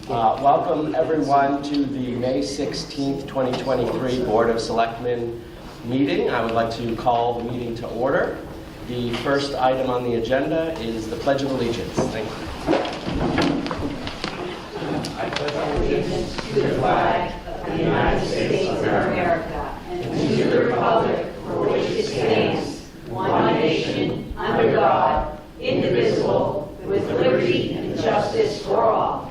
Welcome everyone to the May 16th, 2023 Board of Selectmen meeting. I would like to call the meeting to order. The first item on the agenda is the Pledge of Allegiance. Thank you. I pledge allegiance to the flag of the United States of America and to the republic for which it stands, one nation, under God, indivisible, with liberty and justice for all.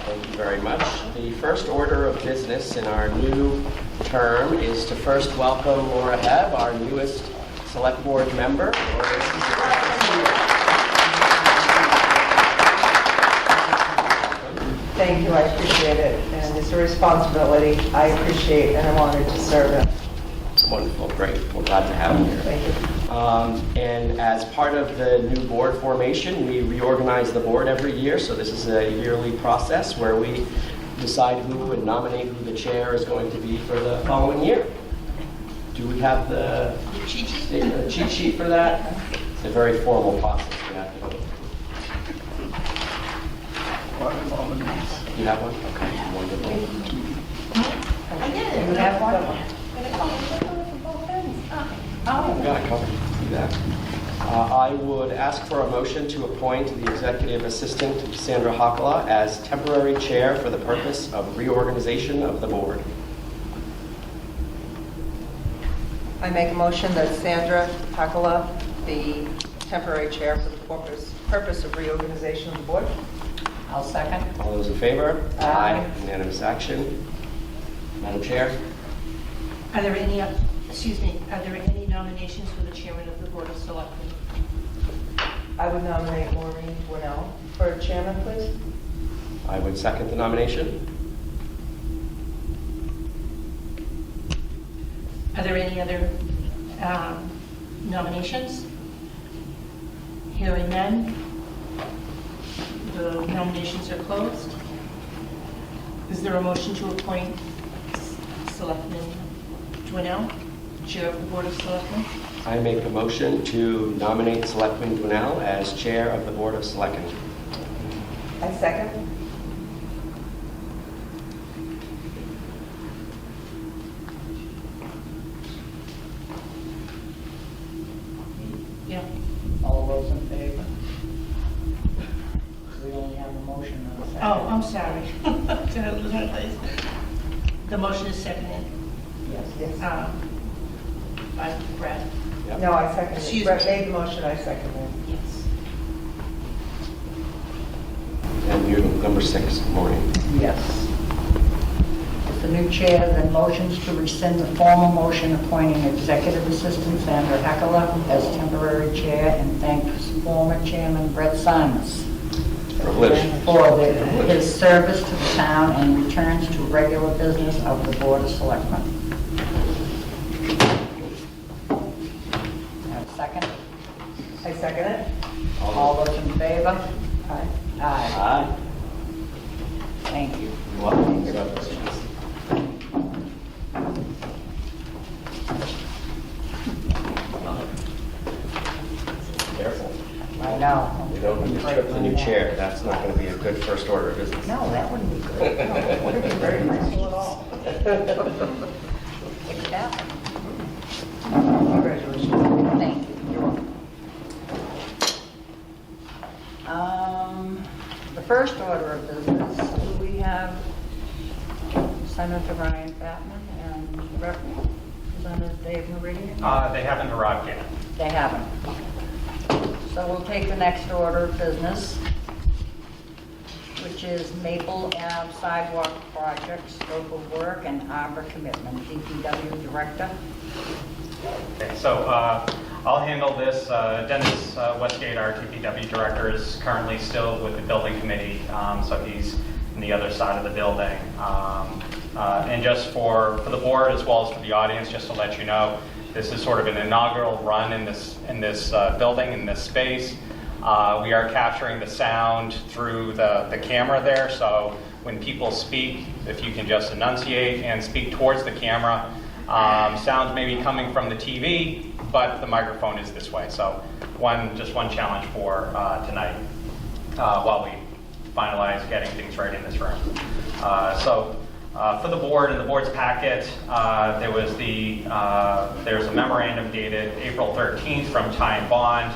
Thank you very much. The first order of business in our new term is to first welcome Laura Hebb, our newest Select Board member. Thank you, I appreciate it, and it's a responsibility I appreciate and I'm honored to serve it. Wonderful, great. We're glad to have you here. Thank you. And as part of the new board formation, we reorganize the board every year, so this is a yearly process where we decide who and nominate who the chair is going to be for the following year. Do we have the cheat sheet for that? It's a very formal process. We have to go. You have one? Okay, wonderful. I did. You have one? We got it covered. Do that. I would ask for a motion to appoint the Executive Assistant Sandra Hakala as temporary chair for the purpose of reorganization of the board. I make a motion that Sandra Hakala be temporary chair for the purpose of reorganization of the board. I'll second. All those in favor? Aye. Unanimous action. Madam Chair? Are there any nominations for the chairman of the Board of Selectmen? I would nominate Maureen Winnell for chairman, please. I would second the nomination. Are there any other nominations? Hearing none, the nominations are closed. Is there a motion to appoint Selectman Dwinell, Chair of the Board of Selectmen? I make a motion to nominate Selectman Dwinell as chair of the Board of Selectmen. I second. Yeah. All those in favor? We only have a motion on the second. Oh, I'm sorry. The motion is seconded Yes. by Brett. Yep. No, I second it. Excuse Brett me. made the motion, I second it. Yes. And you, number 6, Maureen. Yes. With the new chair, then motions to rescind the former motion appointing Executive Assistant Sandra Hakala as temporary chair and thank former chairman Brett Simons Privilege. for his service to the town and returns to regular business of the Board of Selectmen. Have a second? I second it. All those in favor? Aye. Aye. Aye. Thank you. You're welcome. Careful. I know. We don't disrupt the new chair. That's not going to be a good first order of business. No, that wouldn't be good. No, it wouldn't be very graceful at all. Yeah. Congratulations. Thank you. You're welcome. The first order of business, do we have Senator Ryan Batman and Representative Dave Meridian? They haven't arrived yet. They haven't. So we'll take the next order of business, which is Maple Ave Sidewalk Project, scope of work and arbor commitment, DPW Director. Okay, so I'll handle this. Dennis Westgate, our TPW Director, is currently still with the building committee, so he's on the other side of the building. And just for the board as well as for the audience, just to let you know, this is sort of an inaugural run in this building, in this space. We are capturing the sound through the camera there, so when people speak, if you can just enunciate and speak towards the camera, Sounds may be coming from the TV, but the microphone is this way. So just one challenge for tonight while we finalize getting things right in this room. For the board, in the board's packet, there's a memorandum dated April 13th from Ty and Bond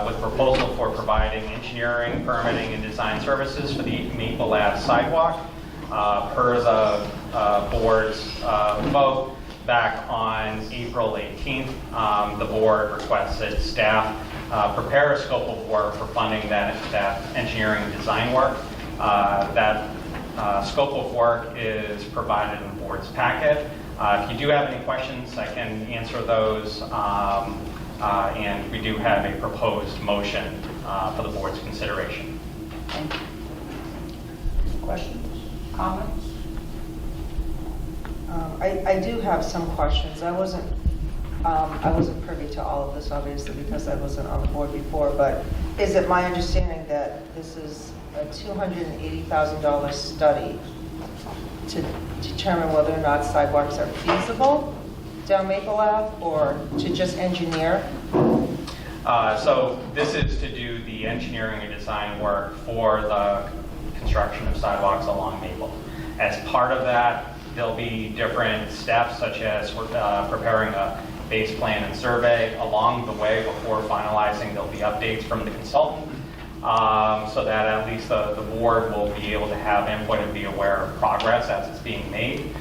with proposal for providing engineering, permitting, and design services for the Maple Ave sidewalk. Per the board's vote back on April 18th, the board requested staff prepare a scope of work for funding that engineering and design work. That scope of work is provided in the board's packet. If you do have any questions, I can answer those. And we do have a proposed motion for the board's consideration. Thank you. Questions? Comments? I do have some questions. I wasn't privy to all of this, obviously, because I wasn't on the board before, but is it my understanding that this is a $280,000 study to determine whether or not sidewalks are feasible down Maple Ave, or to just engineer? So this is to do the engineering and design work for the construction of sidewalks along Maple. As part of that, there'll be different steps, such as preparing a base plan and survey. Along the way, before finalizing, there'll be updates from the consultant, so that at least the board will be able to have input and be aware of progress as it's being made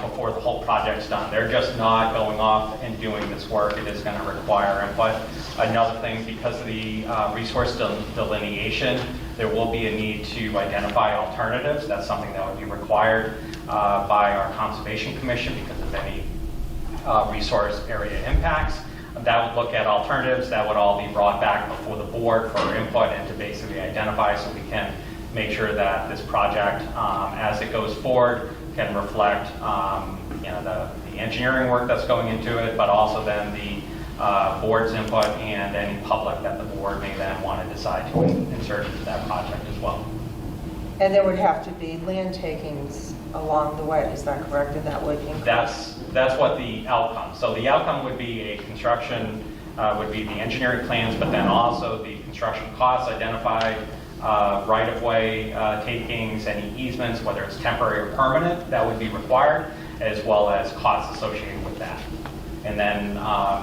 before the whole project's done. They're just not going off and doing this work. It is going to require input. Another thing, because of the resource delineation, there will be a need to identify alternatives. That's something that would be required by our Conservation Commission because of any resource area impacts. That would look at alternatives. That would all be brought back before the board for input and to basically identify, so we can make sure that this project, as it goes forward, can reflect the engineering work that's going into it, but also then the board's input and any public that the board may then want to decide to insert into that project as well. And there would have to be land takings along the way, is that correct? And that would increase? That's what the outcome. So the outcome would be a construction, would be the engineering plans, but then also the construction costs identified, right-of-way takings, any easements, whether it's temporary or permanent, that would be required, as well as costs associated with that. And then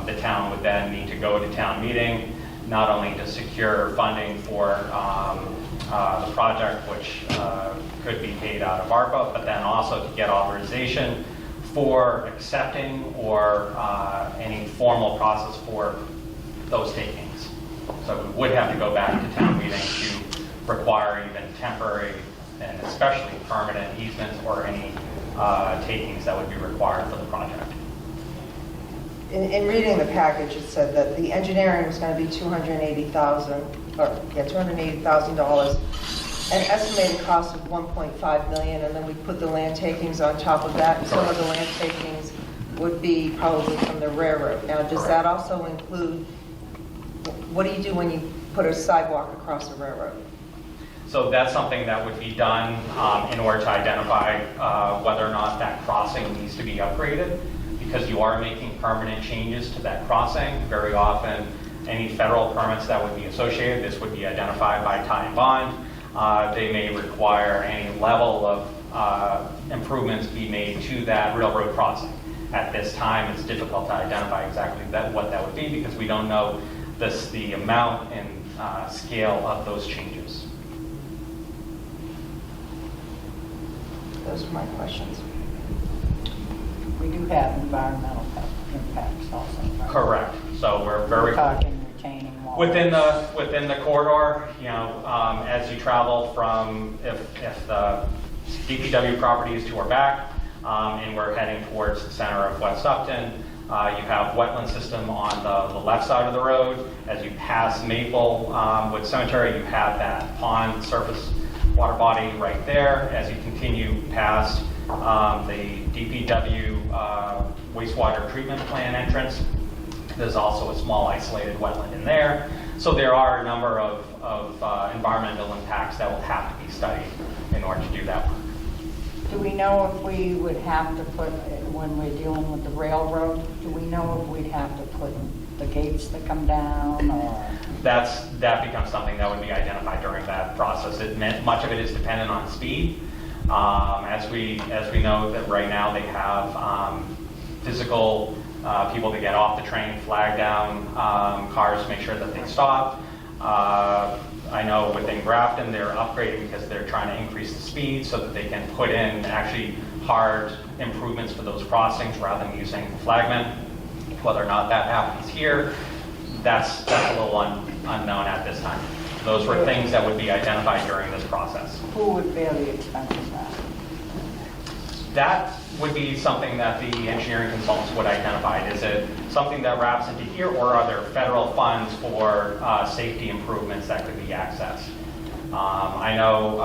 the town would then need to go to town meeting, not only to secure funding for the project, which could be paid out of ARPA, but then also to get authorization for accepting or any formal process for those takings. So we would have to go back to town meeting to require even temporary and especially permanent easements or any takings that would be required for the project. In reading the package, it said that the engineering was going to be $280,000, an estimated cost of $1.5 million, and then we put the land takings on top of that. And some of the land takings would be probably from the railroad. Now, does that also include, what do you do when you put a sidewalk across the railroad? So that's something that would be done in order to identify whether or not that crossing needs to be upgraded, because you are making permanent changes to that crossing. Very often, any federal permits that would be associated, this would be identified by Ty and Bond. They may require any level of improvements be made to that railroad crossing. At this time, it's difficult to identify exactly what that would be, because we don't know the amount and scale of those changes. Those are my questions. We do have environmental impacts also, right? Correct. So we're very Talking retaining walls. within the corridor. As you travel from if the DPW property is to our back, and we're heading towards the center of West Upton, you have wetland system on the left side of the road. As you pass Maplewood Cemetery, you have that pond surface water body right there. As you continue past the DPW wastewater treatment plant entrance, there's also a small isolated wetland in there. So there are a number of environmental impacts that will have to be studied in order to do that work. Do we know if we would have to put, when we're dealing with the railroad, do we know if we'd have to put the gates that come down, or? That becomes something that would be identified during that process. Much of it is dependent on speed. As we know that right now they have physical people that get off the train, flag down cars to make sure that they stop. I know within Grafton they're upgrading because they're trying to increase the speed so that they can put in actually hard improvements for those crossings rather than using flagmen. Whether or not that happens here, that's a little unknown at this time. Those were things that would be identified during this process. Who would bear the expense of that? That would be something that the engineering consultants would identify. Is it something that wraps into here, or are there federal funds for safety improvements that could be accessed? I know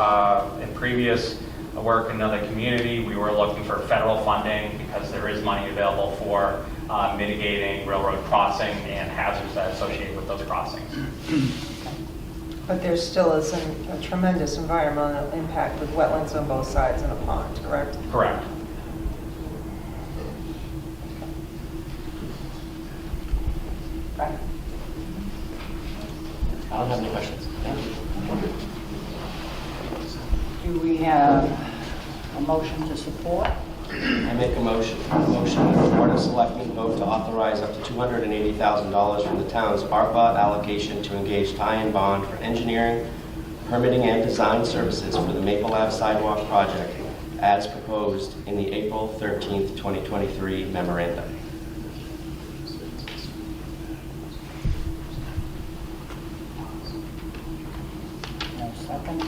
in previous work in another community, we were looking for federal funding because there is money available for mitigating railroad crossing and hazards that associate with those crossings. But there still is a tremendous environmental impact with wetlands on both sides and a pond, correct? Correct. Right. I don't have any questions. Do we have a motion to support? I make a motion that the Board of Selectmen vote to authorize up to $280,000 from the town's ARPA allocation to engage tie-in bond for engineering, permitting, and design services for the Maple Ave sidewalk project as proposed in the April 13th, 2023 memorandum. No second.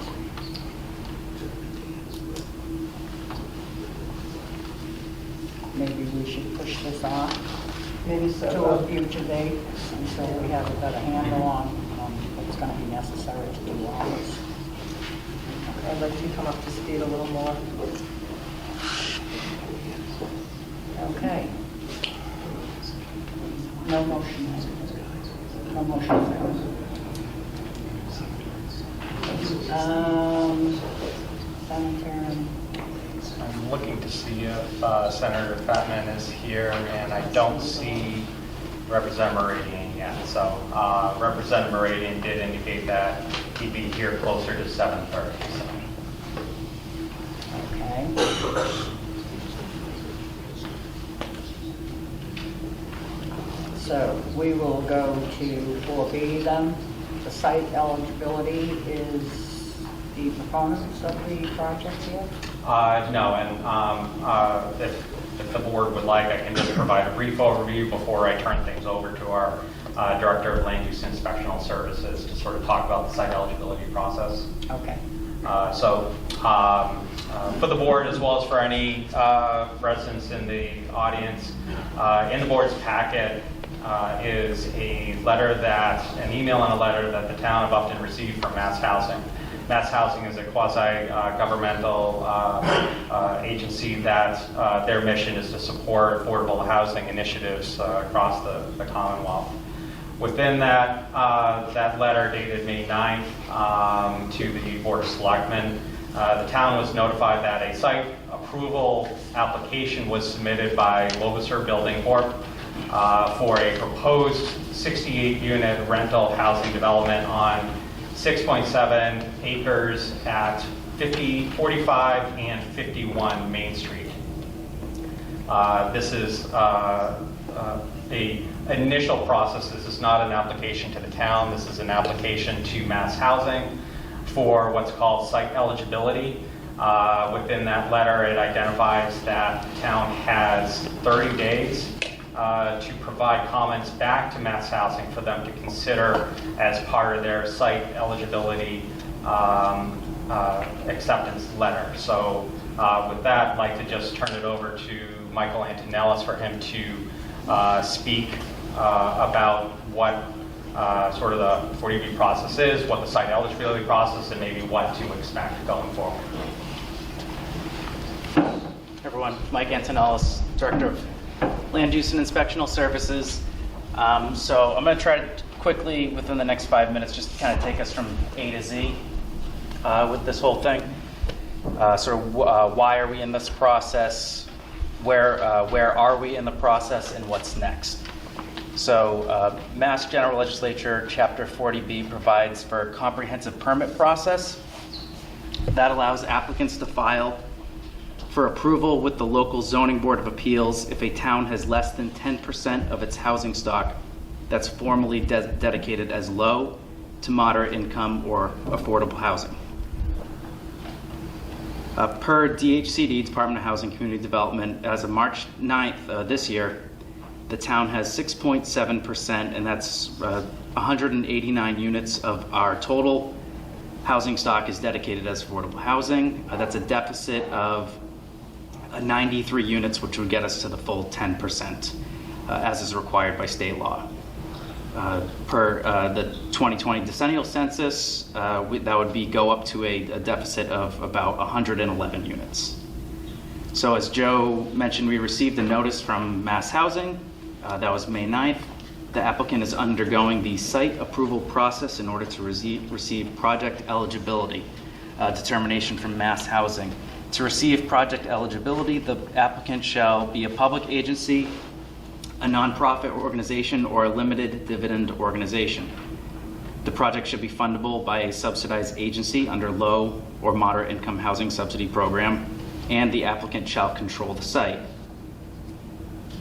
Maybe we should push this off Maybe to so. a future date until we have a better handle on what's going to be necessary to do all this. I'd like to come up to speed a little more. Okay. No motion. No motion. Sanitary. I'm looking to see if Senator Fatman is here, and I don't see Representative Meridian yet. So Representative Meridian did indicate that he'd be here closer to 7:30. Okay. So we will go to 4B then. The site eligibility is the proponents of the project here? No, and if the board would like, I can just provide a brief overview before I turn things over to our Director of Land Use Inspectional Services to sort of talk about the site eligibility process. Okay. For the board, as well as for any residents in the audience, in the board's packet is an email and a letter that the town of Upton received from Mass Housing. Mass Housing is a quasi-governmental agency that their mission is to support affordable housing initiatives across the Commonwealth. Within that letter dated May 9th to the Board of Selectmen, the town was notified that a site approval application was submitted by Lovisser Building Corp. For a proposed 68-unit rental housing development on 6.7 acres at 45 and 51 Main Street. This is the initial process. This is not an application to the town. This is an application to Mass Housing for what's called site eligibility. Within that letter, it identifies that the town has 30 days to provide comments back to Mass Housing for them to consider as part of their site eligibility acceptance letter. So with that, I'd like to just turn it over to Michael Antonellis for him to speak about what sort of the 40B process is, what the site eligibility process, and maybe what to expect going forward. Everyone, Mike Antonellis, Director of Land Use and Inspectional Services. So I'm going to try to quickly, within the next 5 minutes, just kind of take us from A to Z with this whole thing. Why are we in this process? Where are we in the process, and what's next? So Mass General Legislature Chapter 40B provides for a comprehensive permit process that allows applicants to file for approval with the local zoning board of appeals if a town has less than 10% of its housing stock that's formally dedicated as low to moderate income or affordable housing. Per DHCD, Department of Housing and Community Development, as of March 9th this year, the town has 6.7%, and that's 189 units of our total housing stock is dedicated as affordable housing. That's a deficit of 93 units, which would get us to the full 10%, as is required by state law. Per the 2020 decennial census, that would go up to a deficit of about 111 units. So as Joe mentioned, we received a notice from Mass Housing. That was May 9th. The applicant is undergoing the site approval process in order to receive project eligibility determination from Mass Housing. To receive project eligibility, the applicant shall be a public agency, a nonprofit organization, or a limited dividend organization. The project should be fundable by a subsidized agency under low or moderate income housing subsidy program, and the applicant shall control the site.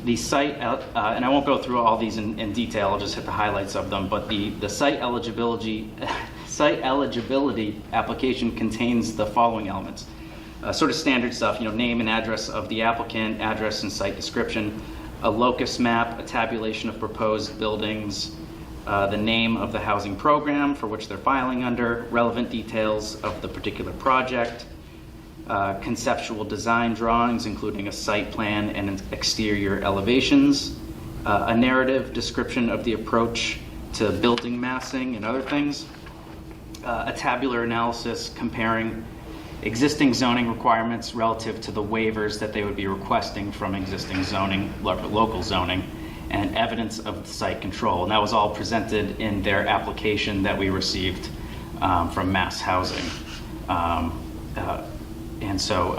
The site, and I won't go through all these in detail, I'll just hit the highlights of them, but the site eligibility application contains the following elements. Sort of standard stuff, name and address of the applicant, address and site description, a locus map, a tabulation of proposed buildings, the name of the housing program for which they're filing under, relevant details of the particular project, conceptual design drawings, including a site plan and exterior elevations, a narrative description of the approach to building massing and other things, a tabular analysis comparing existing zoning requirements relative to the waivers that they would be requesting from existing zoning, local zoning, and evidence of site control. And that was all presented in their application that we received from Mass Housing. And so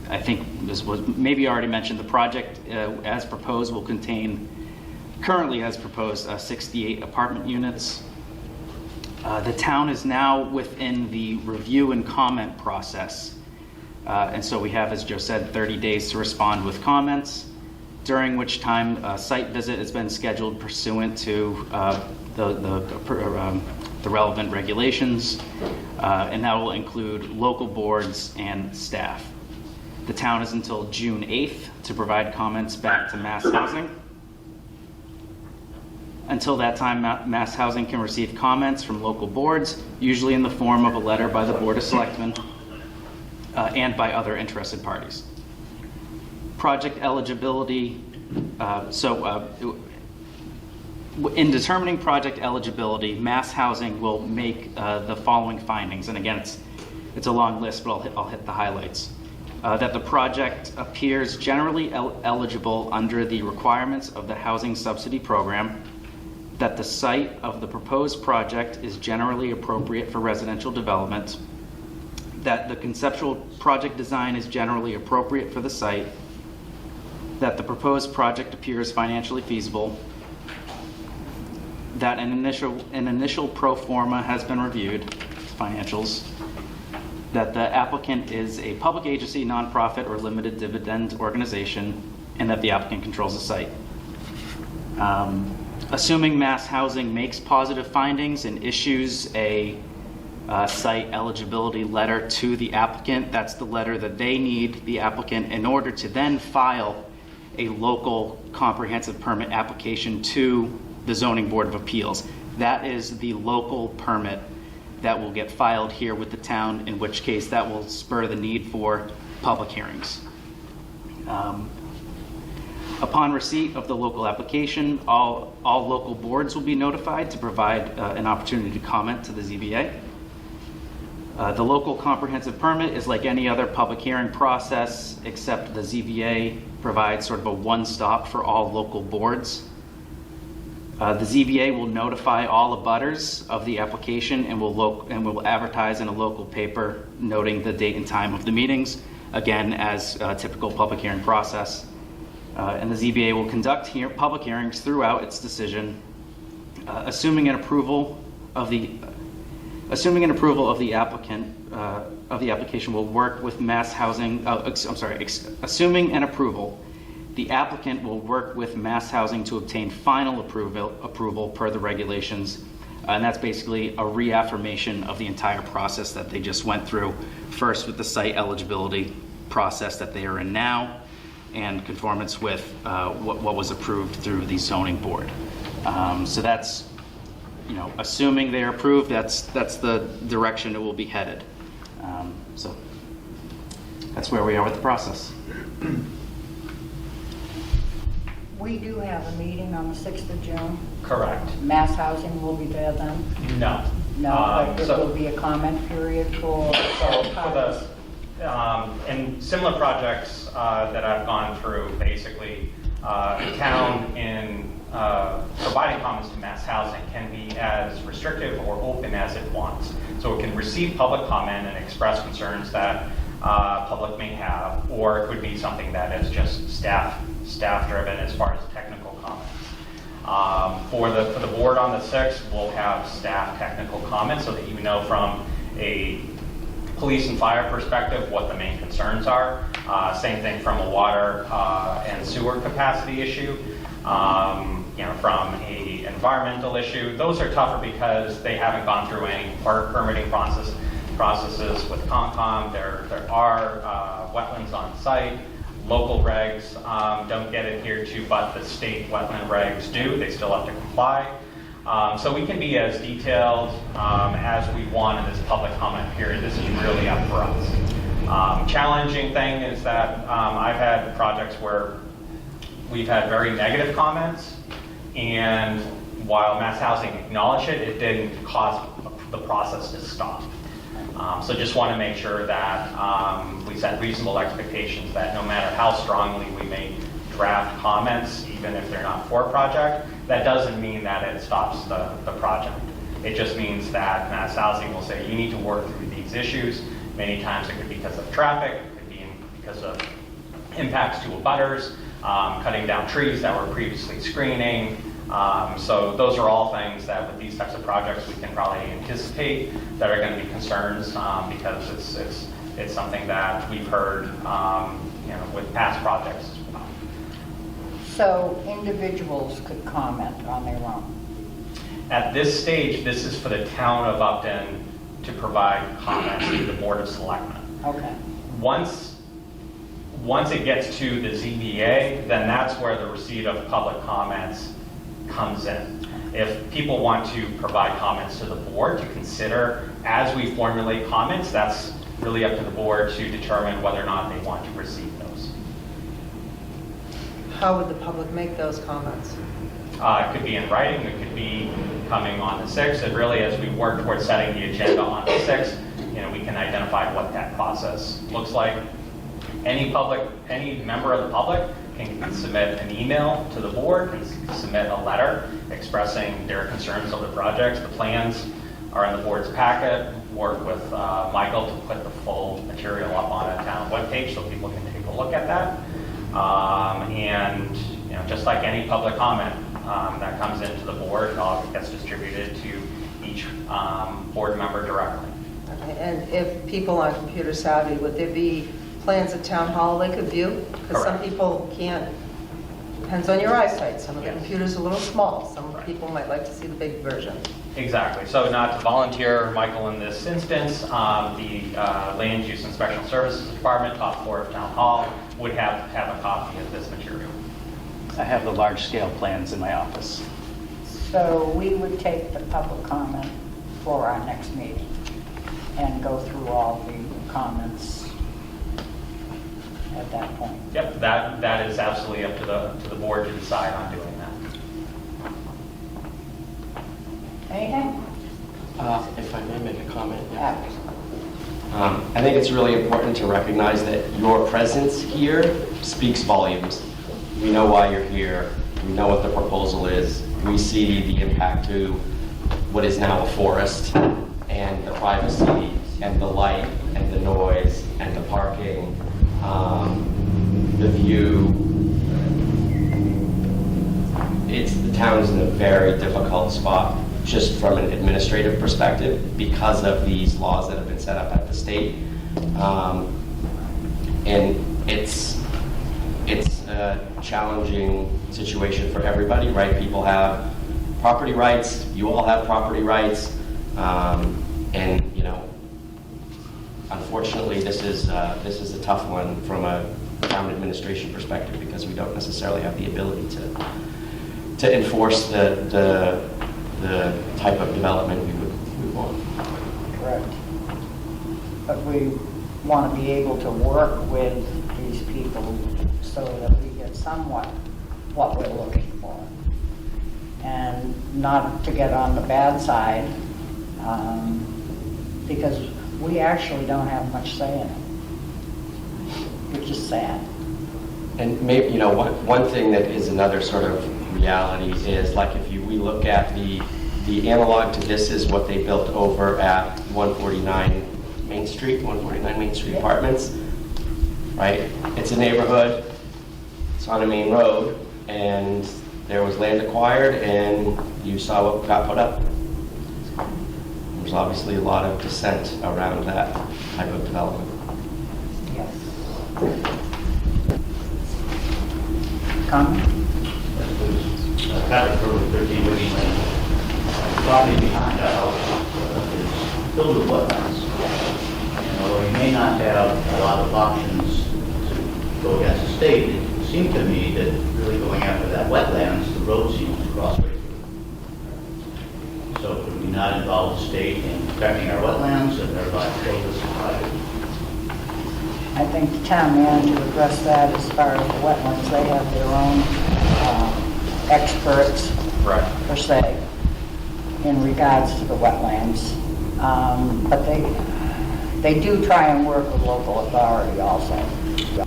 I think this was maybe already mentioned, the project as proposed will contain, currently as proposed, 68 apartment units. The town is now within the review and comment process. And so we have, as Joe said, 30 days to respond with comments, during which time a site visit has been scheduled pursuant to the relevant regulations, and that will include local boards and staff. The town is until June 8th to provide comments back to Mass Housing. Until that time, Mass Housing can receive comments from local boards, usually in the form of a letter by the Board of Selectmen and by other interested parties. Project eligibility, in determining project eligibility, Mass Housing will make the following findings. And again, it's a long list, but I'll hit the highlights. That the project appears generally eligible under the requirements of the Housing Subsidy Program, that the site of the proposed project is generally appropriate for residential development, that the conceptual project design is generally appropriate for the site, that the proposed project appears financially feasible, that an initial pro forma has been reviewed, financials, that the applicant is a public agency, nonprofit, or limited dividend organization, and that the applicant controls the site. Assuming Mass Housing makes positive findings and issues a site eligibility letter to the applicant, that's the letter that they need, the applicant, in order to then file a local comprehensive permit application to the Zoning Board of Appeals. That is the local permit that will get filed here with the town, in which case that will spur the need for public hearings. Upon receipt of the local application, all local boards will be notified to provide an opportunity to comment to the ZBA. The local comprehensive permit is like any other public hearing process, except the ZBA provides sort of a one-stop for all local boards. The ZBA will notify all abutters of the application and will advertise in a local paper noting the date and time of the meetings, again, as a typical public hearing process. And the ZBA will conduct public hearings throughout its decision, assuming an approval of the applicant, of the application will work with Mass Housing, assuming an approval, the applicant will work with Mass Housing to obtain final approval per the regulations. And that's basically a reaffirmation of the entire process that they just went through, first with the site eligibility process that they are in now, and conformance with what was approved through the zoning board. So that's, assuming they're approved, that's the direction it will be headed. So that's where we are with the process. We do have a meeting on the 6th of June. Correct. Mass Housing will be there then? No. No, but So- there will be a comment period for... So for in similar projects that I've gone through, basically, the town in providing comments to Mass Housing can be as restrictive or open as it wants. So it can receive public comment and express concerns that public may have, or it could be something that is just staff-driven as far as technical comments. For the board on the 6th, we'll have staff technical comments so that you know from a police and fire perspective what the main concerns are. Same thing from a water and sewer capacity issue. From a environmental issue, those are tougher because they haven't gone through any permitting processes with Concom. There are wetlands on site. Local regs don't get adhered to, but the state wetland regs do. They still have to comply. So we can be as detailed as we want in this public comment period. This is really up for us. Challenging thing is that I've had projects where we've had very negative comments, and while Mass Housing acknowledged it, it didn't cause the process to stop. So just want to make sure that we set reasonable expectations that no matter how strongly we may draft comments, even if they're not for a project, that doesn't mean that it stops the project. It just means that Mass Housing will say, you need to work through these issues. Many times it could be because of traffic, it could be because of impacts to abutters, cutting down trees that were previously screening. So those are all things that with these types of projects we can probably anticipate that are going to be concerns because it's something that we've heard with past projects as well. So individuals could comment on their own? At this stage, this is for the town of Upton to provide comments to the Board of Selectmen. Okay. Once it gets to the ZBA, then that's where the receipt of public comments comes in. If people want to provide comments to the board to consider as we formulate comments, that's really up to the board to determine whether or not they want to receive those. How would the public make those comments? It could be in writing, it could be coming on the 6th, and really as we work towards setting the agenda on the 6th, we can identify what that process looks like. Any member of the public can submit an email to the board, can submit a letter expressing their concerns of the projects. The plans are in the board's packet. Work with Michael to put the full material up on a town webpage so people can take a look at that. And just like any public comment that comes into the board, it all gets distributed to each board member directly. Okay, and if people aren't computer savvy, would there be plans at town hall they could view? Because some Correct. people can't, depends on your eyesight. Some of the Yes. computers are a little small. Some Right. people might like to see the big version. Exactly. So not to volunteer Michael in this instance, the Land Use and Special Services Department, top floor of Town Hall, would have a copy of this material. I have the large-scale plans in my office. So we would take the public comment for our next meeting and go through all the comments at that point. Yep, that is absolutely up to the board to decide on doing that. Anything? If I may make a comment. Yeah. I think it's really important to recognize that your presence here speaks volumes. We know why you're here. We know what the proposal is. We see the impact to what is now a forest, and the privacy, and the light, and the noise, and the parking, the view. The town is in a very difficult spot, just from an administrative perspective, because of these laws that have been set up at the state. And it's a challenging situation for everybody, right? People have property rights, you all have property rights, and unfortunately, this is a tough one from a town administration perspective, because we don't necessarily have the ability to enforce the type of development we want. Correct. But we want to be able to work with these people so that we get somewhat what we're looking for. And not to get on the bad side, because we actually don't have much say in it, which is sad. And maybe, one thing that is another sort of reality is, like, we look at the analog to this is what they built over at 149 Main Street Apartments, right? It's a neighborhood, it's on a main road, and there was land acquired, and you saw what got put up. There's obviously a lot of dissent around that type of development. Yes. Comment? Patrick Road, 13 Whitney Lane. The property behind our house is filled with wetlands. And although we may not have a lot of options to go against the state, it seemed to me that really going after that wetlands, the road seems to cross right through. So could we not involve the state in protecting our wetlands and thereby close this project? I think the town manager addressed that as far as the wetlands. They have their own experts, Right. per se, in regards to the wetlands. But they do try and work with local authority also.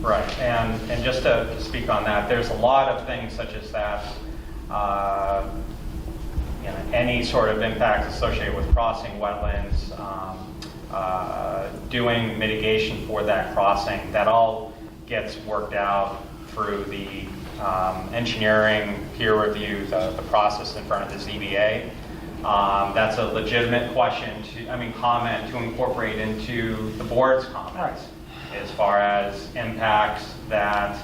Right, and just to speak on that, there's a lot of things such as that, any sort of impact associated with crossing wetlands, doing mitigation for that crossing, that all gets worked out through the engineering peer review, the process in front of the ZBA. That's a legitimate comment to incorporate into the board's comments as far as impacts that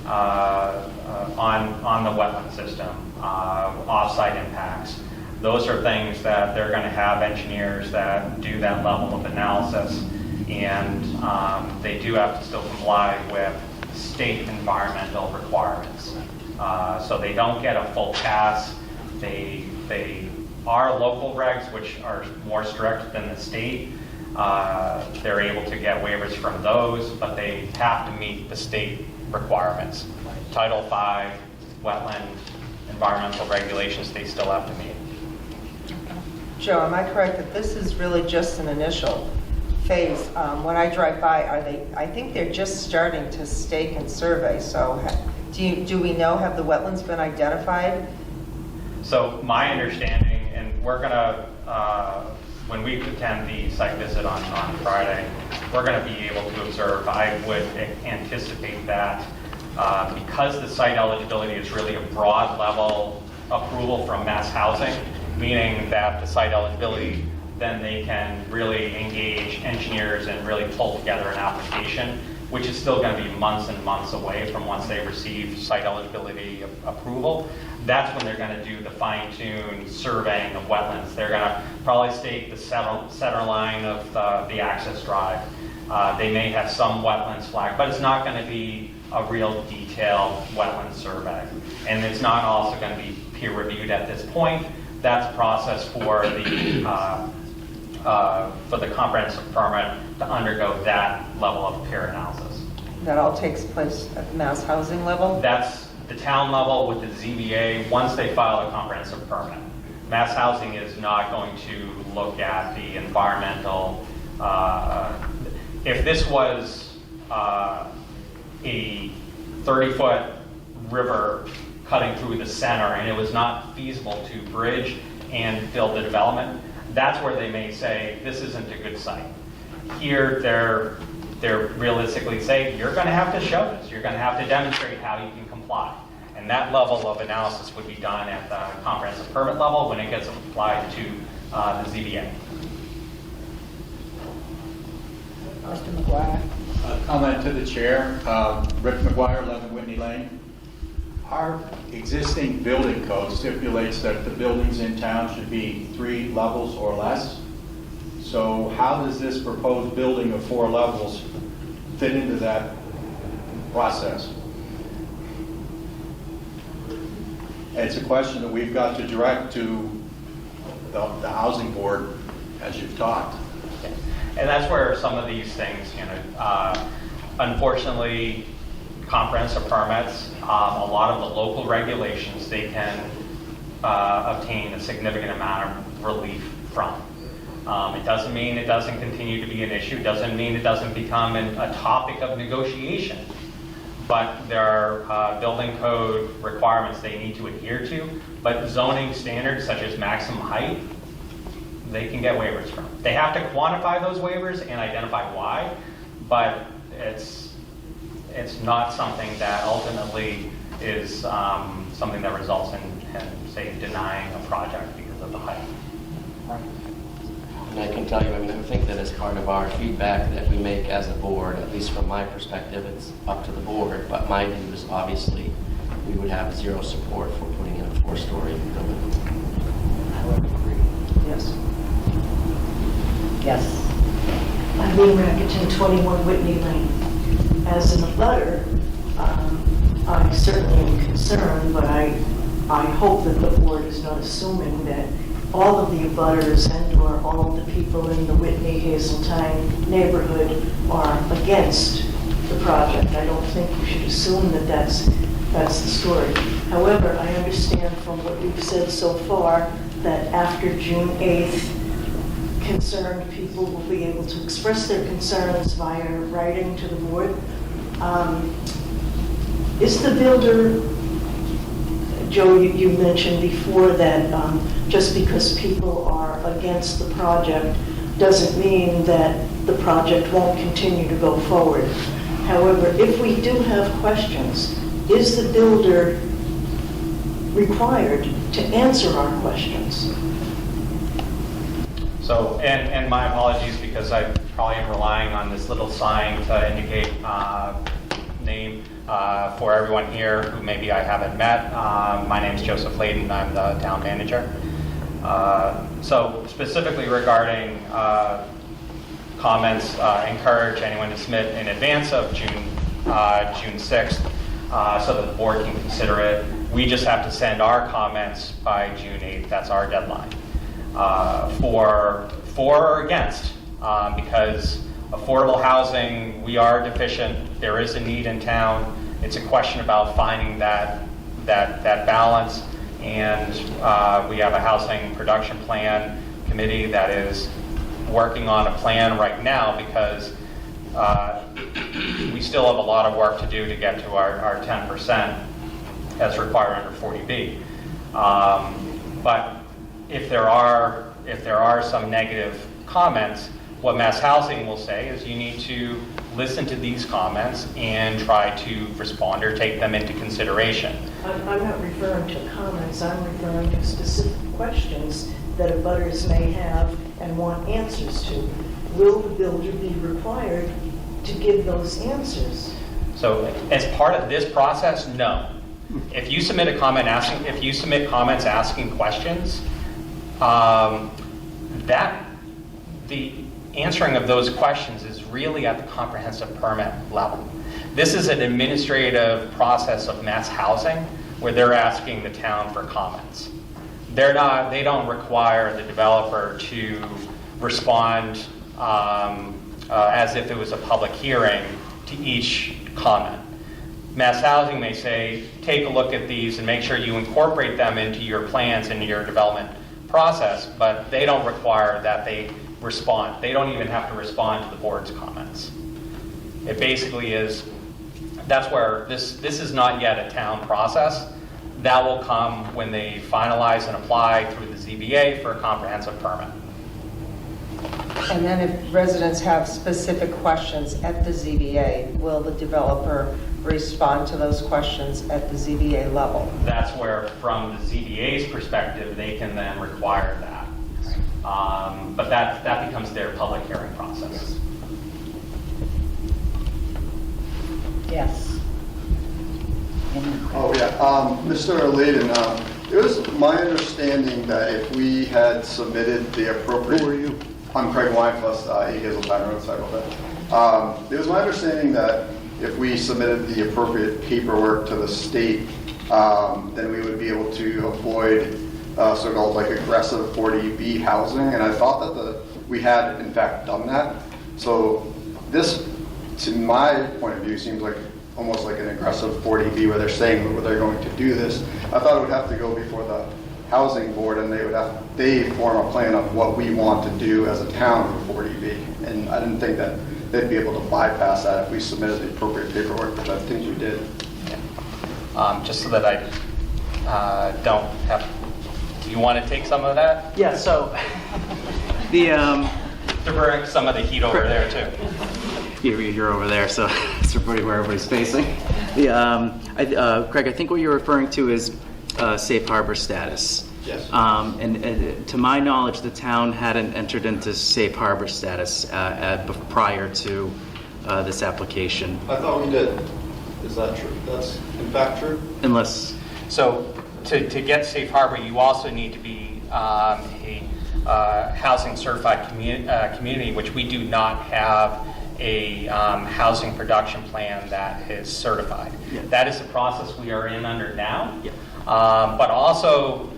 on the wetland system, off-site impacts. Those are things that they're going to have engineers that do that level of analysis, and they do have to still comply with state environmental requirements. So they don't get a full pass. They are local regs, which are more strict than the state. They're able to get waivers from those, but they have to meet the state requirements. Title V, wetland, environmental regulations, they still have to meet. Joe, am I correct that this is really just an initial phase? When I drive by, I think they're just starting to stake and survey, so do we know, have the wetlands been identified? So my understanding, and we're going to, when we attend the site visit on Friday, we're going to be able to observe. I would anticipate that because the site eligibility is really a broad level approval from mass housing, meaning that the site eligibility, then they can really engage engineers and really pull together an application, which is still going to be months and months away from once they receive site eligibility approval. That's when they're going to do the fine-tune surveying of wetlands. They're going to probably stake the center line of the access drive. They may have some wetlands flagged, but it's not going to be a real detailed wetland survey. And it's not also going to be peer-reviewed at this point. That's a process for the comprehensive permit to undergo that level of peer analysis. That all takes place at the mass housing level? That's the town level with the ZBA once they file a comprehensive permit. Mass housing is not going to look at the environmental. If this was a 30-foot river cutting through the center, and it was not feasible to bridge and build the development, that's where they may say, this isn't a good site. Here, they're realistically saying, you're going to have to show this. You're going to have to demonstrate how you can comply. And that level of analysis would be done at the comprehensive permit level when it gets applied to the ZBA. Mr. McGuire? Comment to the chair. Rick McGuire, 11 Whitney Lane. Our existing building code stipulates that the buildings in town should be 3 levels or less. So how does this proposed building of 4 levels fit into that process? It's a question that we've got to direct to the housing board, as you've talked. And that's where some of these things, unfortunately, comprehensive permits, a lot of the local regulations, they can obtain a significant amount of relief from. It doesn't mean it doesn't continue to be an issue, doesn't mean it doesn't become a topic of negotiation, but there are building code requirements they need to adhere to, but zoning standards such as maximum height, they can get waivers from. They have to quantify those waivers and identify why, but it's not something that ultimately is something that results in, say, denying a project because of the height. And I can tell you, I think that as part of our feedback that we make as a board, at least from my perspective, it's up to the board, but my view is obviously we would have 0 support for putting in a 4-story building. I would agree. Yes. Yes. Eileen Rackerton, 21 Whitney Lane. As an abutter, I certainly am concerned, but I hope that the board is not assuming that all of the abutters and/or all of the people in the Whitney Hazeltine neighborhood are against the project. I don't think you should assume that that's the story. However, I understand from what you've said so far that after June 8th, concerned people will be able to express their concerns via writing to the board. Is the builder, Joe, you mentioned before that just because people are against the project doesn't mean that the project won't continue to go forward. However, if we do have questions, is the builder required to answer our questions? So, and my apologies because I probably am relying on this little sign to indicate name for everyone here who maybe I haven't met. My name is Joseph Layden, I'm the town manager. So specifically regarding comments, encourage anyone to submit in advance of June 6th so that the board can consider it. We just have to send our comments by June 8th, that's our deadline. For or against, because affordable housing, we are deficient. There is a need in town. It's a question about finding that balance. And we have a housing production plan committee that is working on a plan right now because we still have a lot of work to do to get to our 10% as required under 40B. But if there are some negative comments, what Mass Housing will say is you need to listen to these comments and try to respond or take them into consideration. I'm not referring to comments, I'm referring to specific questions that abutters may have and want answers to. Will the builder be required to give those answers? So as part of this process, no. If you submit comments asking questions, the answering of those questions is really at the comprehensive permit level. This is an administrative process of Mass Housing where they're asking the town for comments. They don't require the developer to respond as if it was a public hearing to each comment. Mass Housing may say, take a look at these and make sure you incorporate them into your plans, into your development process, but they don't require that they respond. They don't even have to respond to the board's comments. It basically is, that's where this is not yet a town process. That will come when they finalize and apply through the ZBA for a comprehensive permit. And then if residents have specific questions at the ZBA, will the developer respond to those questions at the ZBA level? That's where, from the ZBA's perspective, they can then require that. But that becomes their public hearing process. Yes. Oh, yeah. Mr. Layden, it was my understanding that if we had submitted the appropriate... Who are you? I'm Craig Winefuss, 8 Hazeltine Road, sorry about that. It was my understanding that if we submitted the appropriate paperwork to the state, then we would be able to avoid so-called like aggressive 40B housing, and I thought that we had in fact done that. So this, to my point of view, seems like almost like an aggressive 40B where they're saying that they're going to do this. I thought it would have to go before the housing board, and they form a plan of what we want to do as a town for 40B, and I didn't think that they'd be able to bypass that if we submitted the appropriate paperwork, which I think we did. Just so that I don't have, do you want to take some of that? Yeah, so the To bring some of the heat over there too. you're over there, so it's pretty where everybody's facing. Craig, I think what you're referring to is safe harbor status. Yes. And to my knowledge, the town hadn't entered into safe harbor status prior to this application, I thought we did. Is that true? That's in fact true? unless, So to get safe harbor, you also need to be a housing certified community, which we do not have a housing production plan that is certified. Yeah. That is the process we are in under now. Yeah. But also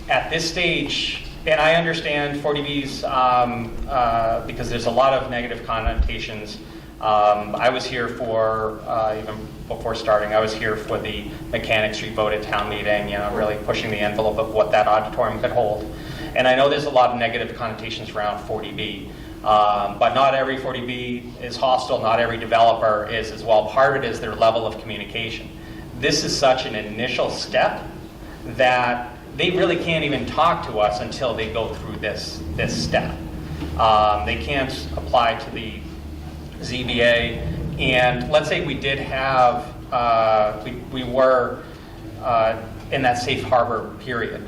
at this stage, and I understand 40Bs because there's a lot of negative connotations. I was here for, even before starting, I was here for the Mechanic Street vote at town meeting, you know, really pushing the envelope of what that auditorium could hold. And I know there's a lot of negative connotations around 40B, but not every 40B is hostile, not every developer is as well. Part of it is their level of communication. This is such an initial step that they really can't even talk to us until they go through this step. They can't apply to the ZBA, and let's say we did have, we were in that safe harbor period.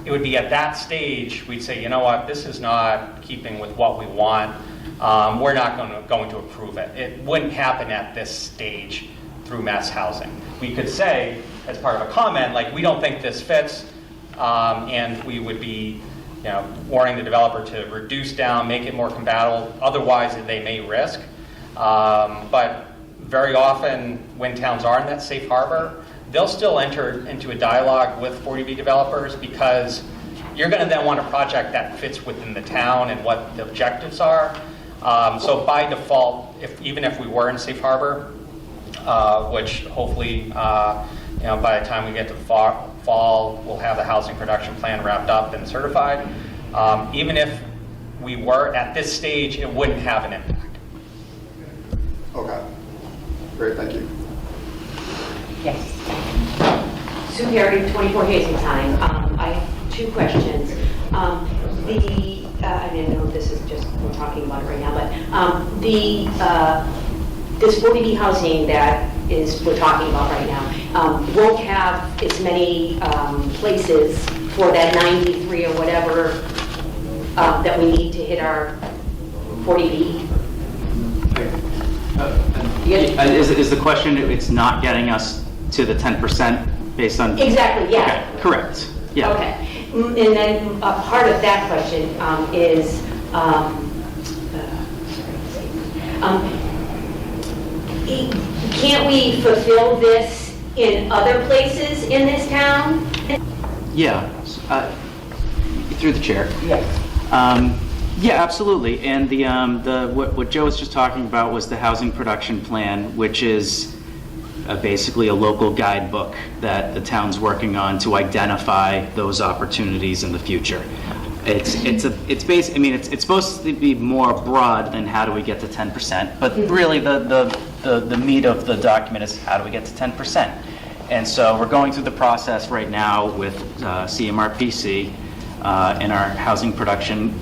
It would be at that stage we'd say, you know what, this is not keeping with what we want. We're not going to approve it. It wouldn't happen at this stage through mass housing. We could say, as part of a comment, like, we don't think this fits, and we would be, you know, warning the developer to reduce down, make it more compatible, otherwise they may risk. But very often, when towns are in that safe harbor, they'll still enter into a dialogue with 40B developers, because you're going to then want a project that fits within the town and what the objectives are. So by default, even if we were in safe harbor, which hopefully, you know, by the time we get to the fall, we'll have the housing production plan wrapped up and certified. Even if we were at this stage, it wouldn't have an impact. Okay. Great, thank you. Yes. Sue Perry, 24 Hazeltine. I have two questions. I didn't know if this is just, we're talking about it right now, but this 40B housing that we're talking about right now won't have as many places for that 93 or whatever that we need to hit our 40B. is the question, it's not getting us to the 10% based on? Exactly, yeah. Okay, correct, yeah. Okay. And then part of that question is, can't we fulfill this in other places in this town? Yeah, through the chair. Yes. Yeah, absolutely. And what Joe was just talking about was the housing production plan, which is basically a local guidebook that the town's working on to identify those opportunities in the future. It's supposed to be more broad than how do we get to 10%, but really the meat of the document is how do we get to 10%. And so we're going through the process right now with CMRPC and our Housing Production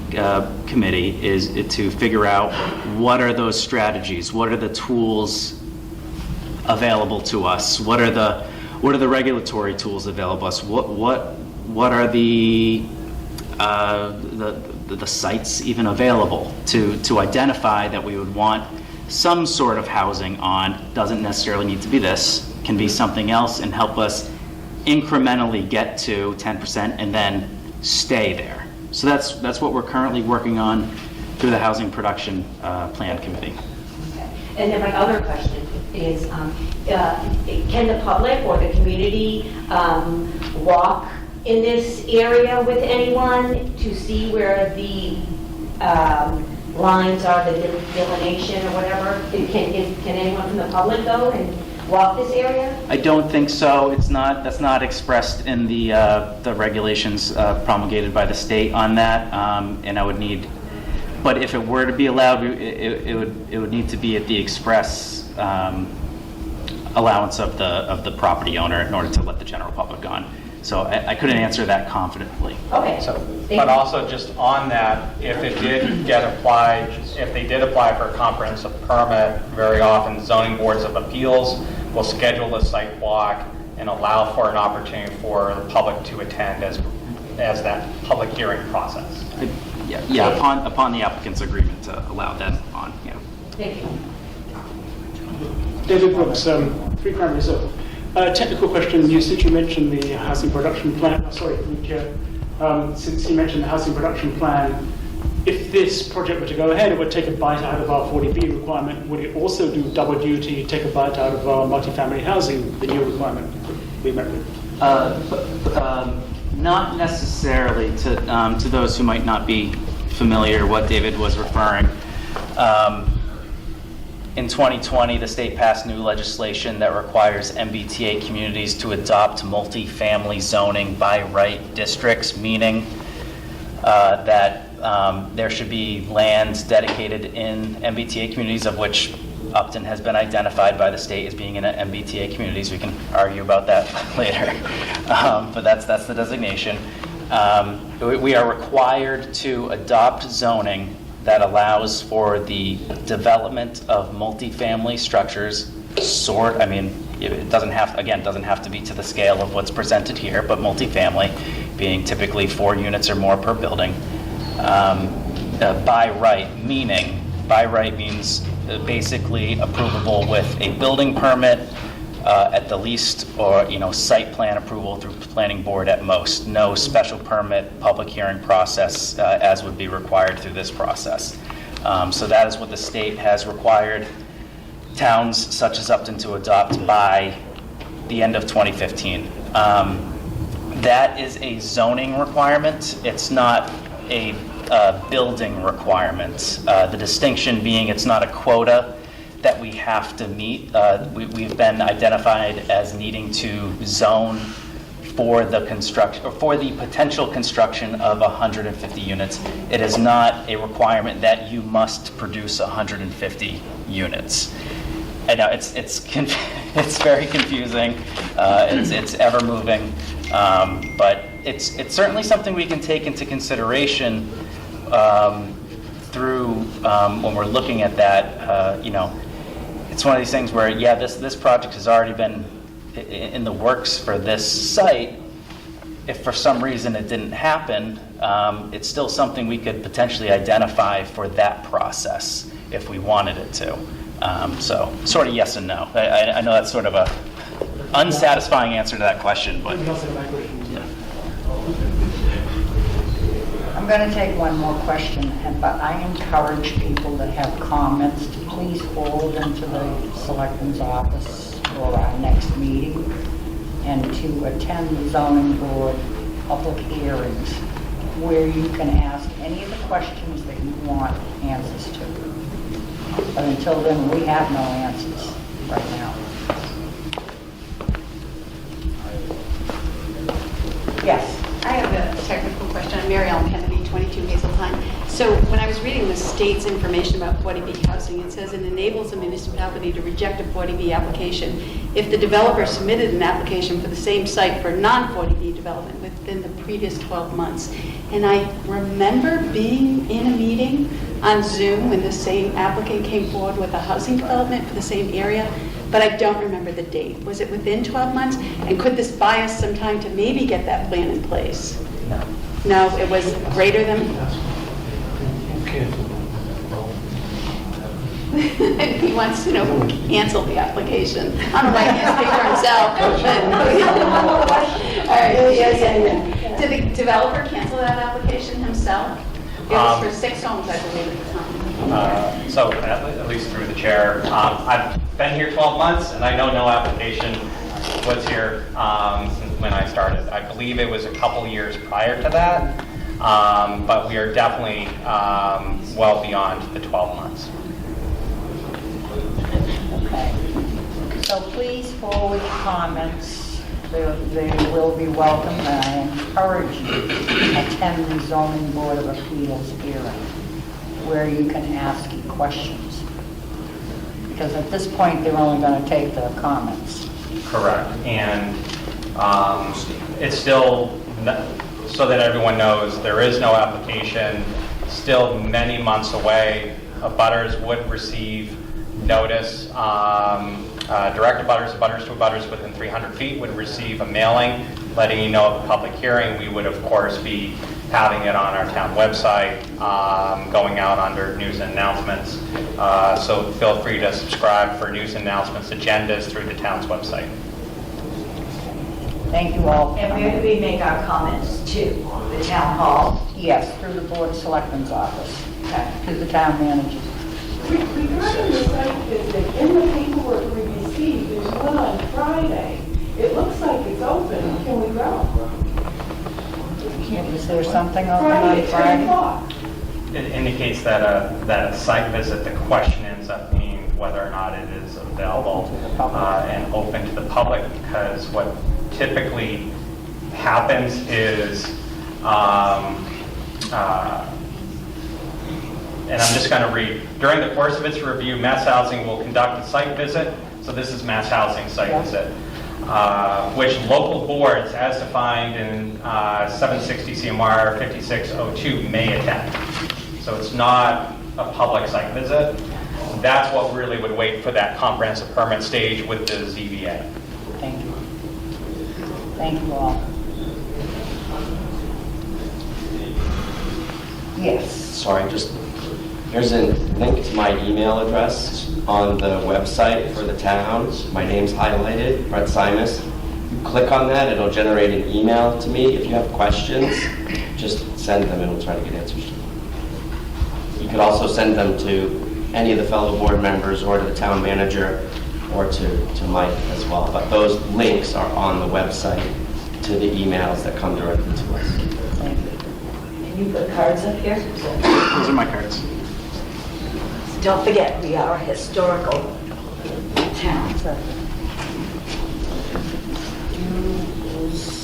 Committee is to figure out what are those strategies, what are the tools available to us, what are the regulatory tools available to us, what are the sites even available to identify that we would want some sort of housing on. Doesn't necessarily need to be this, can be something else, and help us incrementally get to 10% and then stay there. So that's what we're currently working on through the Housing Production Plan Committee. And then my other question is, can the public or the community walk in this area with anyone to see where the lines are, the delineation or whatever? Can anyone from the public go and walk this area? I don't think so. That's not expressed in the regulations promulgated by the state on that, and I would need. But if it were to be allowed, it would need to be at the express allowance of the property owner in order to let the general public on. So I couldn't answer that confidently. Okay. But also just on that, if they did apply for a comprehensive permit, very often zoning boards of appeals will schedule a site walk and allow for an opportunity for the public to attend as that public hearing process. Yeah, upon the applicant's agreement to allow them on, yeah. Thank you. David Brooks, 3 Primary Circle. Technical question, since you mentioned the housing production plan, since you mentioned the housing production plan, if this project were to go ahead, it would take a bite out of our 40B requirement. Would it also do double duty, take a bite out of our multifamily housing, the new requirement we met with? Not necessarily to those who might not be familiar what David was referring. In 2020, the state passed new legislation that requires MBTA communities to adopt multifamily zoning by right districts, meaning that there should be land dedicated in MBTA communities, of which Upton has been identified by the state as being in MBTA communities. We can argue about that later, but that's the designation. We are required to adopt zoning that allows for the development of multifamily structures. It doesn't have to be to the scale of what's presented here, but multifamily being typically 4 units or more per building. By right means basically approvable with a building permit at the least, or site plan approval through planning board at most. No special permit, public hearing process as would be required through this process. So that is what the state has required towns such as Upton to adopt by the end of 2015. That is a zoning requirement. It's not a building requirement. The distinction being it's not a quota that we have to meet. We've been identified as needing to zone for the construction, or for the potential construction of 150 units. It is not a requirement that you must produce 150 units. I know it's very confusing. It's ever moving, but it's certainly something we can take into consideration through when we're looking at that. It's one of these things where, this project has already been in the works for this site. If for some reason it didn't happen, it's still something we could potentially identify for that process if we wanted it to. So sort of yes and no. I know that's sort of a unsatisfying answer to that question, but yeah. I'm going to take one more question, but I encourage people that have comments to please forward them to the Selectmen's office for our next meeting, and to attend the zoning board public hearings where you can ask any of the questions that you want answers to. But until then, we have no answers right now. Yes. I have a technical question. I'm Mary Ellen Kennedy, 22 Hazeltine. So when I was reading the state's information about 40B housing, it says it enables a municipality to reject a 40B application if the developer submitted an application for the same site for non-40B development within the previous 12 months. And I remember being in a meeting on Zoom when the same applicant came forward with a housing development for the same area, but I don't remember the date. Was it within 12 months? And could this buy us some time to maybe get that plan in place? No, it was greater than? He wants to cancel the application. I don't know why he can't speak for himself. All right, yes. Did the developer cancel that application himself? It was for 6 homes, I believe, at the time. So at least through the chair, I've been here 12 months and I know no application was here since when I started. I believe it was a couple years prior to that, but we are definitely well beyond the 12 months. Okay. So please forward comments. They will be welcome, and I encourage you to attend the zoning board of appeals hearing where you can ask questions. Because at this point, they're only going to take the comments. Correct. And it's still, so that everyone knows, there is no application, still many months away. Abutters would receive notice. Direct abutters to abutters within 300 feet would receive a mailing letting you know of the public hearing. We would, of course, be having it on our town website, going out under news and announcements. So feel free to subscribe for news and announcements agendas through the town's website. Thank you all. And where do we make our comments to? The town hall? Yes, through the board of selectmen's office, to the town manager. Regarding the site visit, in the paperwork we received, there's one on Friday. It looks like it's open. Can we go? Is there something open Friday on at 10 Friday? o'clock. It indicates that that site visit, the question ends up being whether or not it is available and open to the public, because what typically happens is, and I'm just going to read, during the course of its review, Mass Housing will conduct a site visit. So this is Mass Housing site visit, which local boards, as defined in 760 CMR 5602, may attend. So it's not a public site visit. That's what really would wait for that comprehensive permit stage with the ZBA. Thank you. Thank you all. Yes. Sorry, just, here's a link to my email address on the website for the town. My name's highlighted, Brett Simus. You click on that, it'll generate an email to me. If you have questions, just send them and we'll try to get answers to them. You could also send them to any of the fellow board members or to the town manager or to Mike as well. But those links are on the website to the emails that come directly to us. Can you put cards up here? Those are my cards. Don't forget, we are a historical town.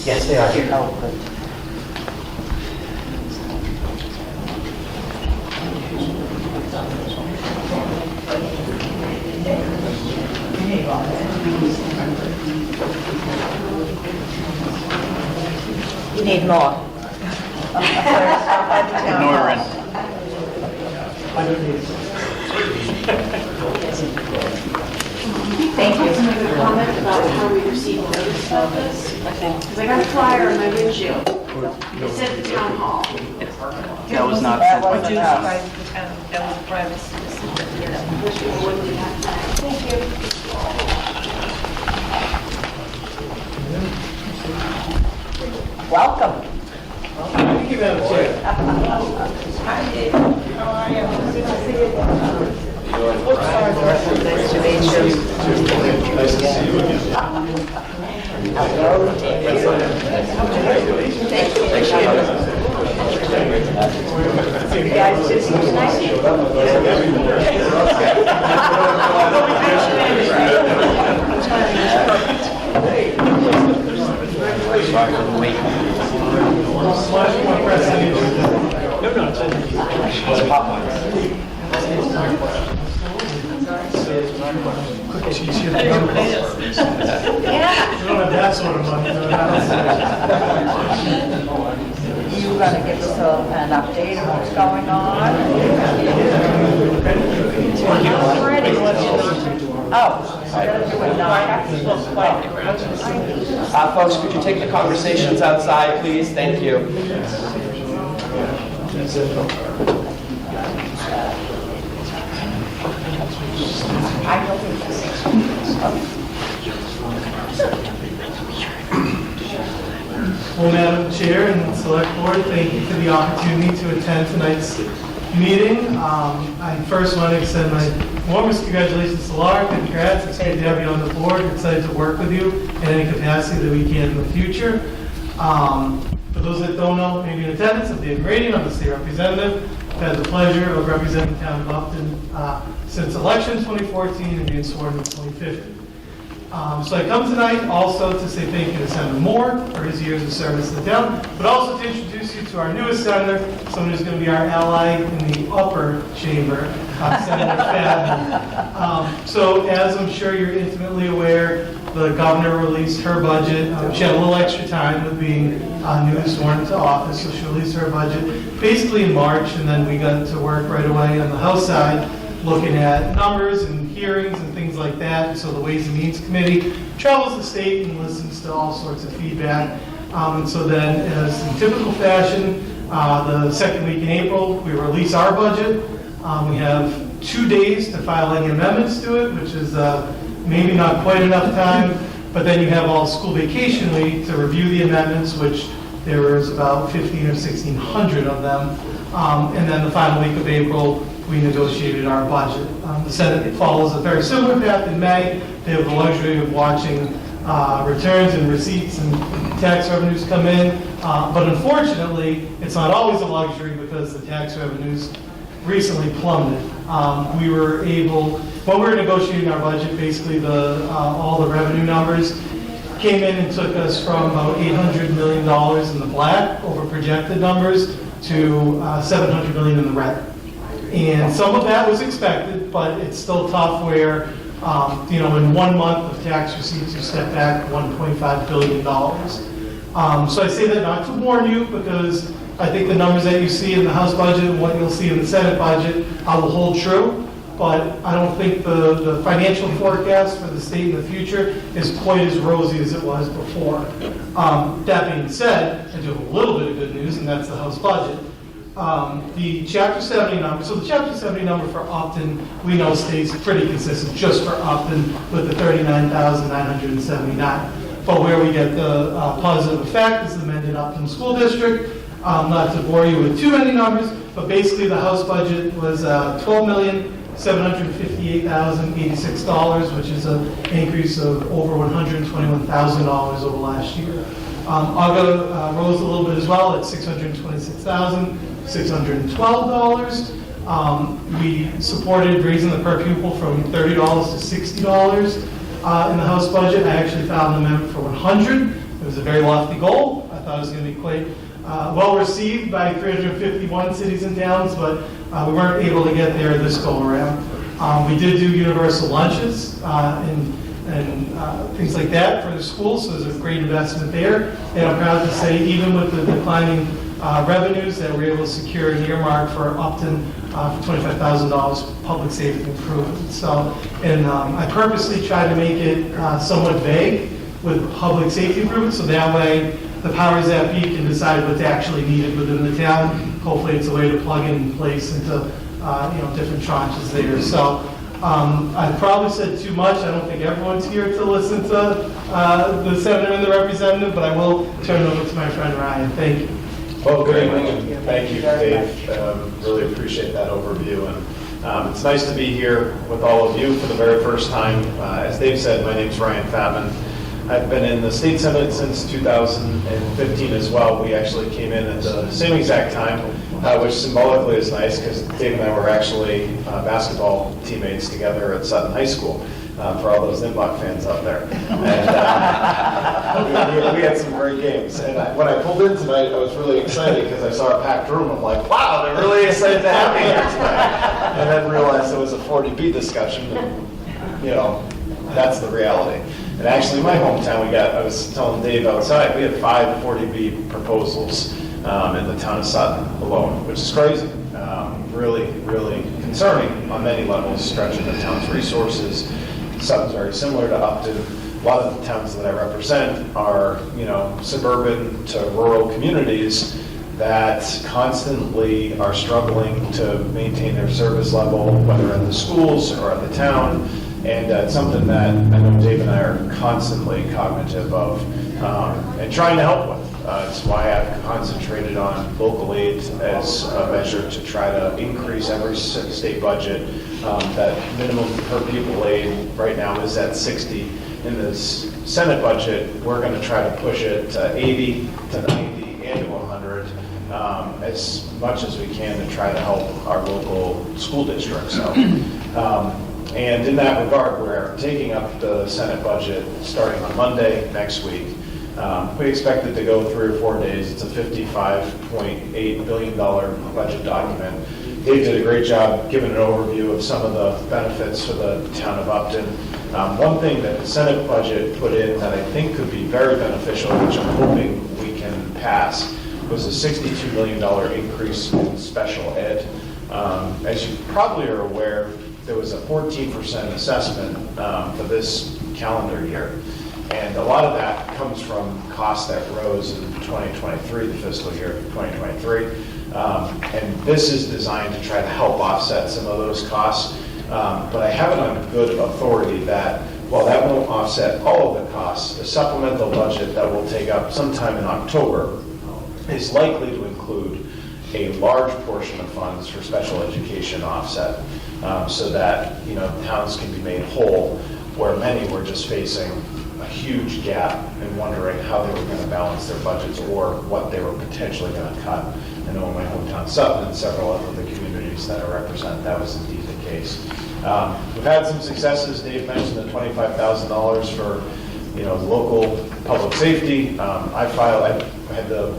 Yes, they are here. Oh, good. You need more. Norrin. Thank you. Comment about how we received notice of this? Because I got a flyer in my windshield. It said the town hall. That was not sent by the wasn't town. us. That was private citizen. Thank you. Welcome. Thank you, Madam Chair. Hi, Dave. How are you? Good to see you. Nice to meet you. Nice to see you again. Hello, David. Thank you. You guys just Sorry for the wait. She's here to come for us. We don't have that sort of money. You gonna give us an update of what's going on? Oh, so we're gonna do it now. Folks, could you take the conversations outside, please? Thank you. Well, Madam Chair and Select Board, thank you for the opportunity to attend tonight's meeting. I first want to extend my warmest congratulations to Laura. Congrats. It's great to have you on the board. We're excited to work with you in any capacity that we can in the future. For those that don't know, maybe in attendance, I'm Dave Grady. I'm the state representative. I've had the pleasure of representing the town of Upton since election 2014 and being sworn in 2015. So I come tonight also to say thank you to Senator Moore for his years of service to the town, but also to introduce you to our newest senator, someone who's going to be our ally in the upper chamber, Senator Fadden. So as I'm sure you're intimately aware, the governor released her budget. She had a little extra time with being newly sworn into office, so she released her budget basically in March, and then we got to work right away on the House side, looking at numbers and hearings and things like that. So the Ways and Means Committee travels the state and listens to all sorts of feedback. And so then, as in typical fashion, the second week in April, we release our budget. We have 2 days to file any amendments to it, which is maybe not quite enough time. But then you have all school vacation week to review the amendments, which there was about 1,500 or 1,600 of them. And then the final week of April, we negotiated our budget. The Senate follows a very similar path in May. They have the luxury of watching returns and receipts and tax revenues come in. But unfortunately, it's not always a luxury because the tax revenues recently plummeted. We were able, when we were negotiating our budget, basically all the revenue numbers came in and took us from about $800 million in the black over projected numbers to $700 million in the red. And some of that was expected, but it's still tough where, in 1 month of tax receipts, you step back $1.5 billion. So I say that not to warn you, because I think the numbers that you see in the House budget and what you'll see in the Senate budget will hold true. But I don't think the financial forecast for the state in the future is quite as rosy as it was before. That being said, I do have a little bit of good news, and that's the House budget. The Chapter 70 number, so the Chapter 70 number for Upton, we know stays pretty consistent just for Upton with the 39,979. But where we get the positive effect is the amended Upton School District. Not to bore you with too many numbers, but basically the House budget was $12,758,086, which is an increase of over $121,000 over last year. AGA rose a little bit as well at $626,612. We supported raising the per pupil from $30 to $60 in the House budget. I actually found an amendment for $100. It was a very lofty goal. I thought it was going to be quite well received by 351 cities and towns, but we weren't able to get there this go around. We did do universal lunches and things like that for the schools, so there's a great investment there. And I'm proud to say, even with the declining revenues, that we're able to secure an earmark for Upton for $25,000 public safety improvements. So, and I purposely tried to make it somewhat vague with public safety improvements, so that way the powers that be can decide what's actually needed within the town. Hopefully it's a way to plug in place into different tranches there. So I probably said too much. I don't think everyone's here to listen to the senator and the representative, but I will turn it over to my friend Ryan. Thank you. Well, good evening, and thank you, Dave. Really appreciate that overview. And it's nice to be here with all of you for the very first time. As Dave said, my name's Ryan Fabin. I've been in the state senate since 2015 as well. We actually came in at the same exact time, which symbolically is nice because Dave and I were actually basketball teammates together at Sutton High School. For all those Nimbach fans out there. And we had some great games. And when I pulled in tonight, I was really excited because I saw a packed room. I'm like, wow, they're really excited to have me here tonight. And then realized it was a 40B discussion. And, That's the reality. And actually, in my hometown, I was telling Dave outside, we had 5 40B proposals in the town of Sutton alone, which is crazy. Really, really concerning on many levels, stretching the town's resources. Sutton's very similar to Upton. A lot of the towns that I represent are, suburban to rural communities that constantly are struggling to maintain their service level, whether in the schools or at the town. And it's something that I know Dave and I are constantly cognitive of and trying to help with. It's why I've concentrated on local aid as a measure to try to increase every state budget. That minimum per pupil aid right now is at 60. In this Senate budget, we're going to try to push it to 80, to 90, and to 100 as much as we can to try to help our local school districts. So, and in that regard, we're taking up the Senate budget starting on Monday next week. We expect it to go 3 or 4 days. It's a $55.8 billion budget document. Dave did a great job giving an overview of some of the benefits for the town of Upton. One thing that the Senate budget put in that I think could be very beneficial, which I'm hoping we can pass, was a $62 million increase in special ed. As you probably are aware, there was a 14% assessment for this calendar year. And a lot of that comes from costs that rose in 2023, the fiscal year 2023. And this is designed to try to help offset some of those costs. But I have it on good authority that while that won't offset all of the costs, the supplemental budget that we'll take up sometime in October is likely to include a large portion of funds for special education offset, so that towns can be made whole, where many were just facing a huge gap and wondering how they were going to balance their budgets or what they were potentially going to cut. I know in my hometown Sutton and several of the communities that I represent, that was indeed the case. We've had some successes. Dave mentioned the $25,000 for local public safety. I had the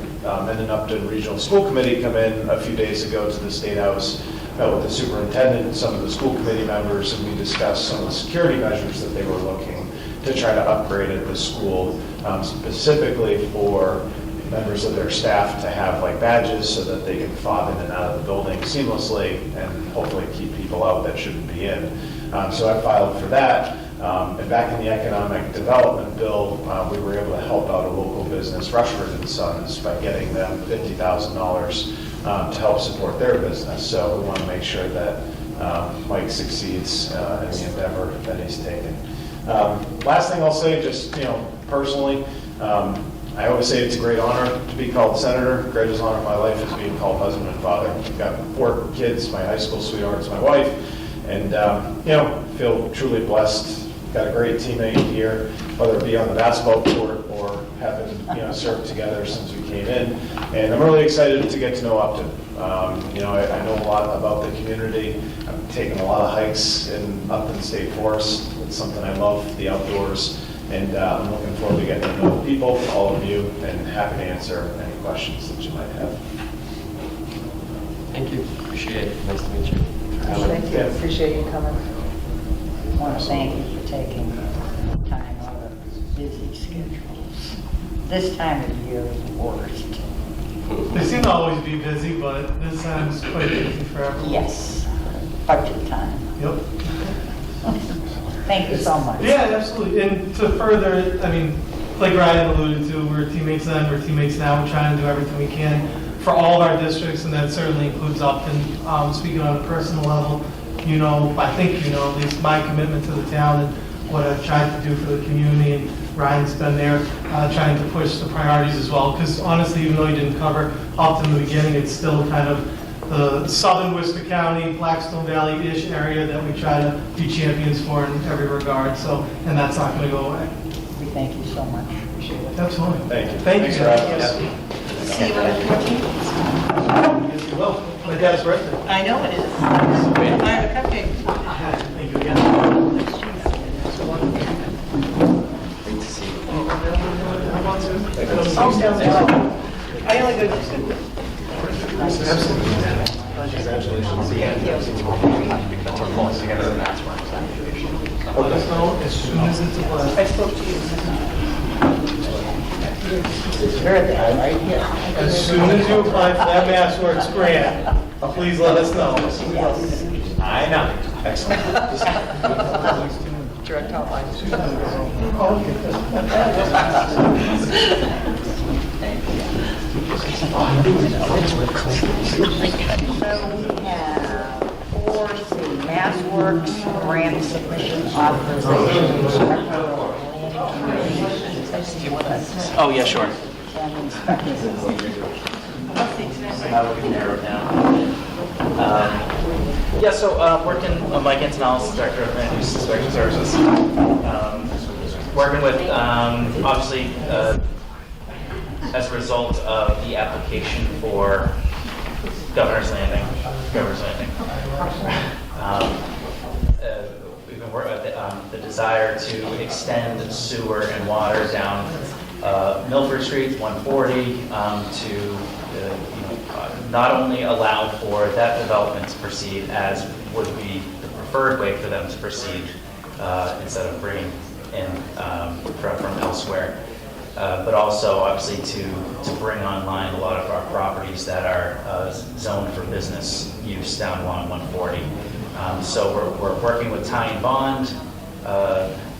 Mendon Upton Regional School Committee come in a few days ago to the State House, met with the superintendent and some of the school committee members, and we discussed some of the security measures that they were looking to try to upgrade at the school, specifically for members of their staff to have badges so that they can fob in and out of the building seamlessly and hopefully keep people out that shouldn't be in. So I filed for that. And back in the economic development bill, we were able to help out a local business, Rushford and Sons, by getting them $50,000 to help support their business. So we want to make sure that Mike succeeds in the endeavor that he's taken. Last thing I'll say, just personally, I always say it's a great honor to be called senator. The greatest honor of my life is being called husband and father. I've got 4 kids, my high school sweetheart's my wife, and feel truly blessed. Got a great teammate here, whether it be on the basketball court or having served together since we came in. And I'm really excited to get to know Upton. I know a lot about the community. I've taken a lot of hikes in Upton State Forest. It's something I love, the outdoors. And I'm looking forward to getting to know the people, all of you, and happy to answer any questions that you might have. Thank you. Appreciate it. Nice to meet you. Thank you, appreciate you coming. I want to thank you for taking time out of busy schedules. This time of year is the worst. They seem to always be busy, but this time is quite busy for everyone. Yes, budget time. Yep. Thank you so much. Yeah, absolutely. And to further, like Ryan alluded to, we're teammates then, we're teammates now. We're trying to do everything we can for all of our districts, and that certainly includes Upton. Speaking on a personal level, I think at least my commitment to the town and what I've tried to do for the community, and Ryan's been there trying to push the priorities as well. Because honestly, even though he didn't cover Upton in the beginning, it's still kind of the southern Worcester County, Blackstone Valley-ish area that we try to be champions for in every regard. So, and that's not going to go away. We thank you so much. Appreciate it. Absolutely. Thank you. Thank you. Thanks for having us. See you on the 14th. Yes, you will. My dad's birthday. I know it is. I have a cupcake. Thank you again. Great to see you. I only go to 2. Absolutely. Congratulations. That's our policy together, and that's where Let us know as soon as it's applied. I spoke to you. It's her day, right here. As soon as you apply for that MassWorks grant, please let us know. Yes. I know. Excellent. Direct outline. So we have 4C, MassWorks grant submission authorization. Oh, yeah, sure. And inspections. Now we can narrow it down. Yeah, so working, Mike Antonellis, Director of Land Use Inspection Services. Working with, obviously, as a result of the application for Governor's Landing. We've been working with the desire to extend sewer and water down Milford Street, 140, to not only allow for that development to proceed as would be the preferred way for them to proceed instead of bringing in from elsewhere, but also obviously to bring online a lot of our properties that are zoned for business use down along 140. So we're working with Ty and Bond,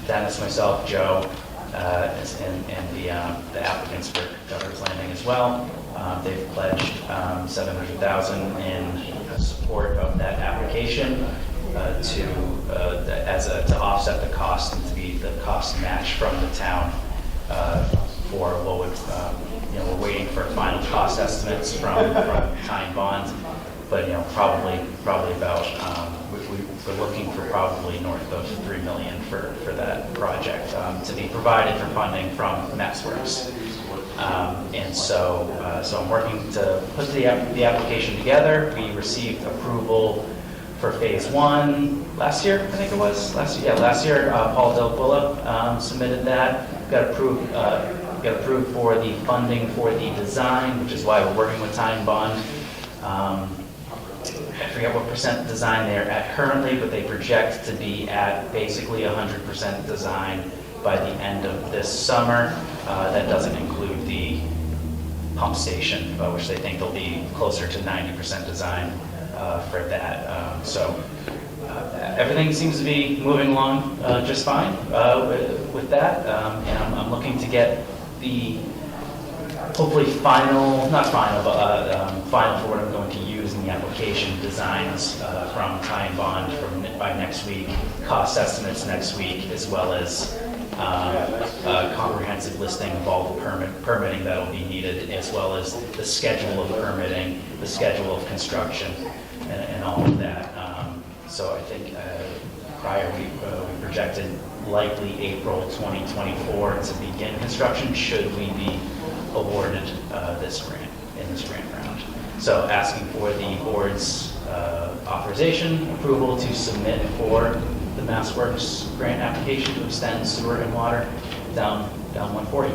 Dennis, myself, Joe, and the applicants for Governor's Landing as well. They've pledged $700,000 in support of that application to offset the cost and to be the cost match from the town for what would, we're waiting for final cost estimates from Ty and Bond, but probably about we're looking for probably north of $3 million for that project to be provided for funding from MassWorks. And so I'm working to put the application together. We received approval for phase 1 last year, I think it was. Last year, Paul Delquilla submitted that, got approved for the funding for the design, which is why we're working with Ty and Bond. I forget what percent design they're at currently, but they project to be at basically 100% design by the end of this summer. That doesn't include the pump station, which they think they'll be closer to 90% design for that. So everything seems to be moving along just fine with that. And I'm looking to get the hopefully final for what I'm going to use in the application designs from Ty and Bond by next week, cost estimates next week, as well as a comprehensive listing of all the permitting that will be needed, as well as the schedule of permitting, the schedule of construction, and all of that. So I think we projected likely April 2024 to begin construction should we be awarded this grant round. So asking for the board's authorization, approval to submit for the MassWorks grant application to extend sewer and water down 140.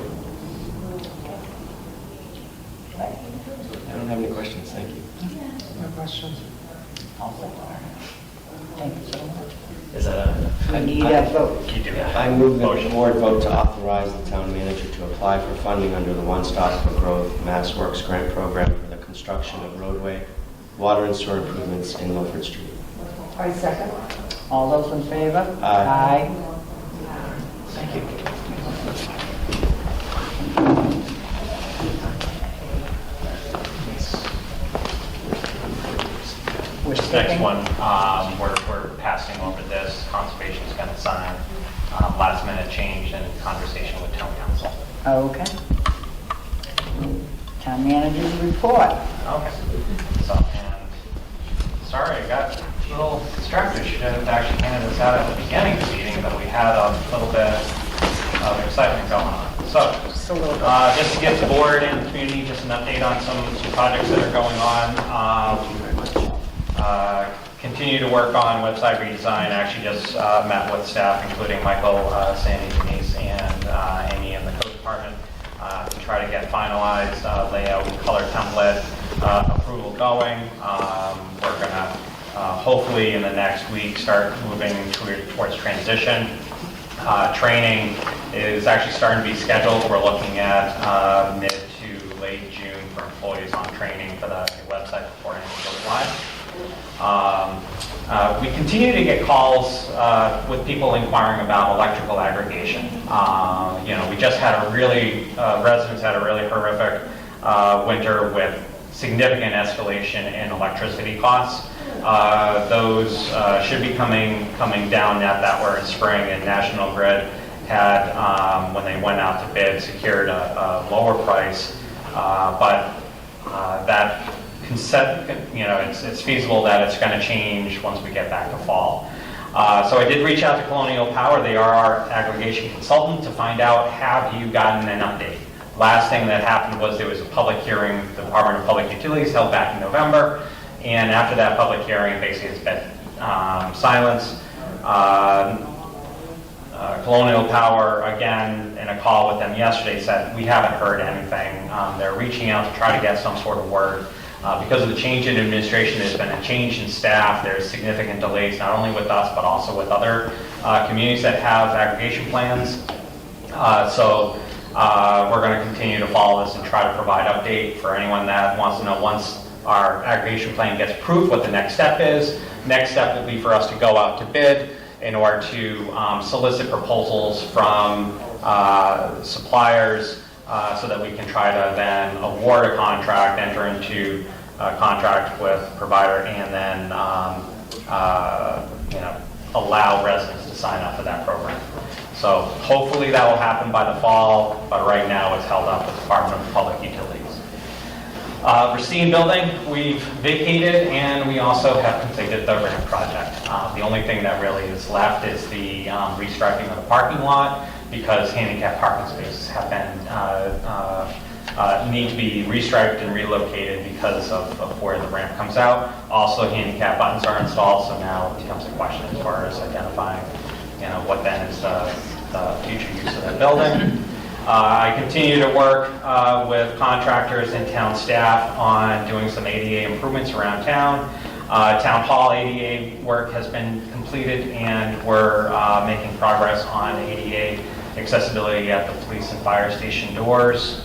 I don't have any questions, thank you. No questions? Thank you so much. Is that a? We need a vote. You do. I move that the board vote to authorize the town manager to apply for funding under the One Stop for Growth MassWorks grant program for the construction of roadway, water and sewer improvements in Milford Street. I second. All those in favor? Aye. Thank you. Next one, we're passing over this. Conservation's going to sign. Last minute change and conversation with town council. Okay. Town manager's report. Okay. So, and sorry, I got a little distracted. Should have actually handed this out at the beginning of the meeting, but we had a little bit of excitement going on. So, just to give the board and the community just an update on some projects that are going on. Continue to work on website redesign. Actually just met with staff, including Michael, Sandy, Denise, and Amy in the code department to try to get finalized layout and color template. approval going. We're going to hopefully in the next week start moving towards transition. Training is actually starting to be scheduled. We're looking at mid to late June for employees on training for the website before anything goes live. We continue to get calls with people inquiring about electrical aggregation. We just had residents had a really horrific winter with significant escalation in electricity costs. Those should be coming down now that we're in spring, and National Grid had, when they went out to bid, secured a lower price, but that it's feasible that it's going to change once we get back to fall. So I did reach out to Colonial Power. They are our aggregation consultant to find out, have you gotten an update? Last thing that happened was there was a public hearing, the Department of Public Utilities held back in November, and after that public hearing, basically it's been silence. Colonial Power, again, in a call with them yesterday, said we haven't heard anything. They're reaching out to try to get some sort of word. Because of the change in administration, there's been a change in staff. There's significant delays, not only with us, but also with other communities that have aggregation plans. So we're going to continue to follow this and try to provide update for anyone that wants to know once our aggregation plan gets approved what the next step is. Next step will be for us to go out to bid in order to solicit proposals from suppliers so that we can try to then award a contract, enter into a contract with provider, and then allow residents to sign up for that program. So hopefully that will happen by the fall, but right now it's held up with the Department of Public Utilities. Racine building, we've vacated, and we also have completed the ramp project. The only thing that really is left is the restriping of the parking lot, because handicap parking spaces have been need to be restriped and relocated because of where the ramp comes out. Also, handicap buttons are installed, so now it becomes a question as far as identifying, what then is the future use of that building. I continue to work with contractors and town staff on doing some ADA improvements around town. Town hall ADA work has been completed, and we're making progress on ADA accessibility at the police and fire station doors.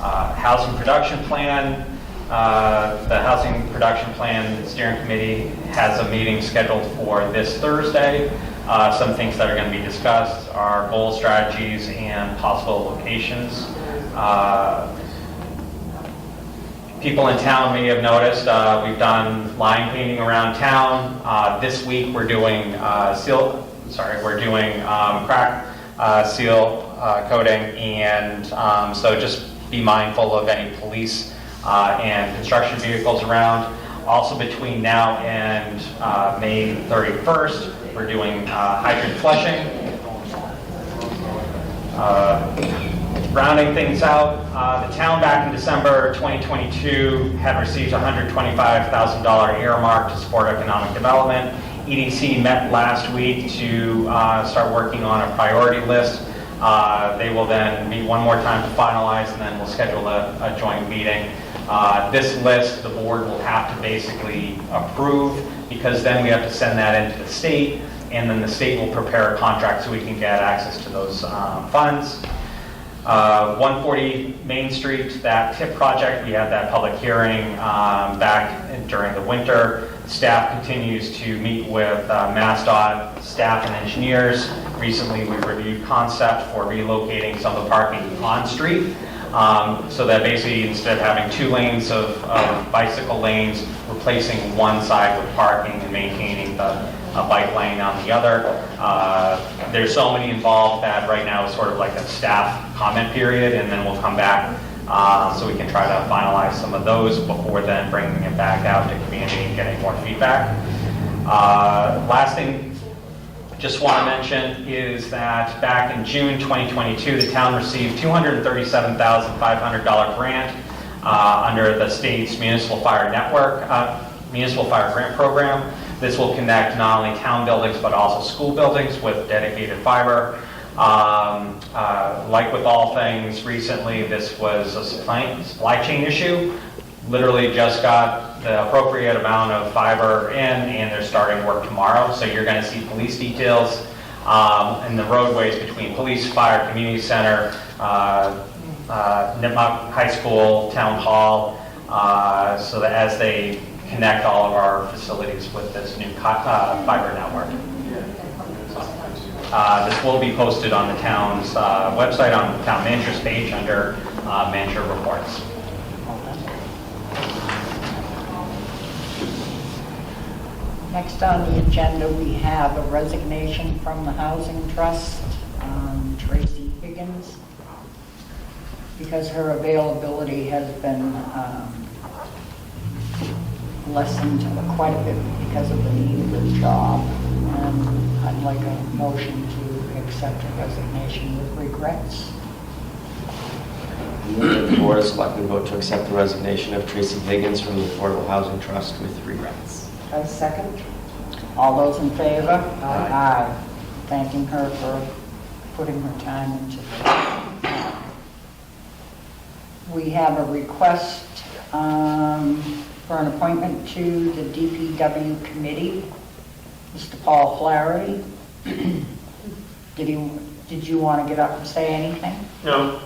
Housing production plan. The Housing Production Plan Steering Committee has a meeting scheduled for this Thursday. Some things that are going to be discussed are goal strategies and possible locations. People in town may have noticed we've done line painting around town. This week we're doing crack seal coating, and so just be mindful of any police and construction vehicles around. Also, between now and May 31st, we're doing hydrant flushing. Rounding things out, the town back in December 2022 had received $125,000 earmark to support economic development. EDC met last week to start working on a priority list. They will then meet one more time to finalize, and then we'll schedule a joint meeting. This list, the board will have to basically approve, because then we have to send that into the state, and then the state will prepare a contract so we can get access to those funds. 140 Main Street, that TIP project, we had that public hearing back during the winter. Staff continues to meet with MassDOT staff and engineers. Recently, we reviewed concept for relocating some of the parking on street, so that basically instead of having 2 lanes of bicycle lanes, replacing one side with parking and maintaining the bike lane on the other. There's so many involved that right now is sort of like a staff comment period, and then we'll come back so we can try to finalize some of those before then bringing it back out to community and getting more feedback. Last thing just want to mention is that back in June 2022, the town received $237,500 grant under the state's Municipal Fire Network, Municipal Fire Grant Program. This will connect not only town buildings but also school buildings with dedicated fiber. Like with all things recently, this was a supply chain issue. literally just got the appropriate amount of fiber in, and they're starting work tomorrow. So you're going to see police details in the roadways between police, fire, community center, Nipmuc High School, Town Hall, so that as they connect all of our facilities with this new fiber network. This will be posted on the town's website, on the town manager's page under manager reports. Next on the agenda, we have a resignation from the Housing Trust, Tracy Higgins, because her availability has been lessened quite a bit because of the need of the job. And I'd like a motion to accept her resignation with regrets. The Board of Selectmen vote to accept the resignation of Tracy Higgins from the Affordable Housing Trust with regrets. I second. All those in favor? Aye. Aye. Thanking her for putting her time into this. We have a request for an appointment to the DPW committee. Mr. Paul Flaherty. Did you want to get up and say anything? No.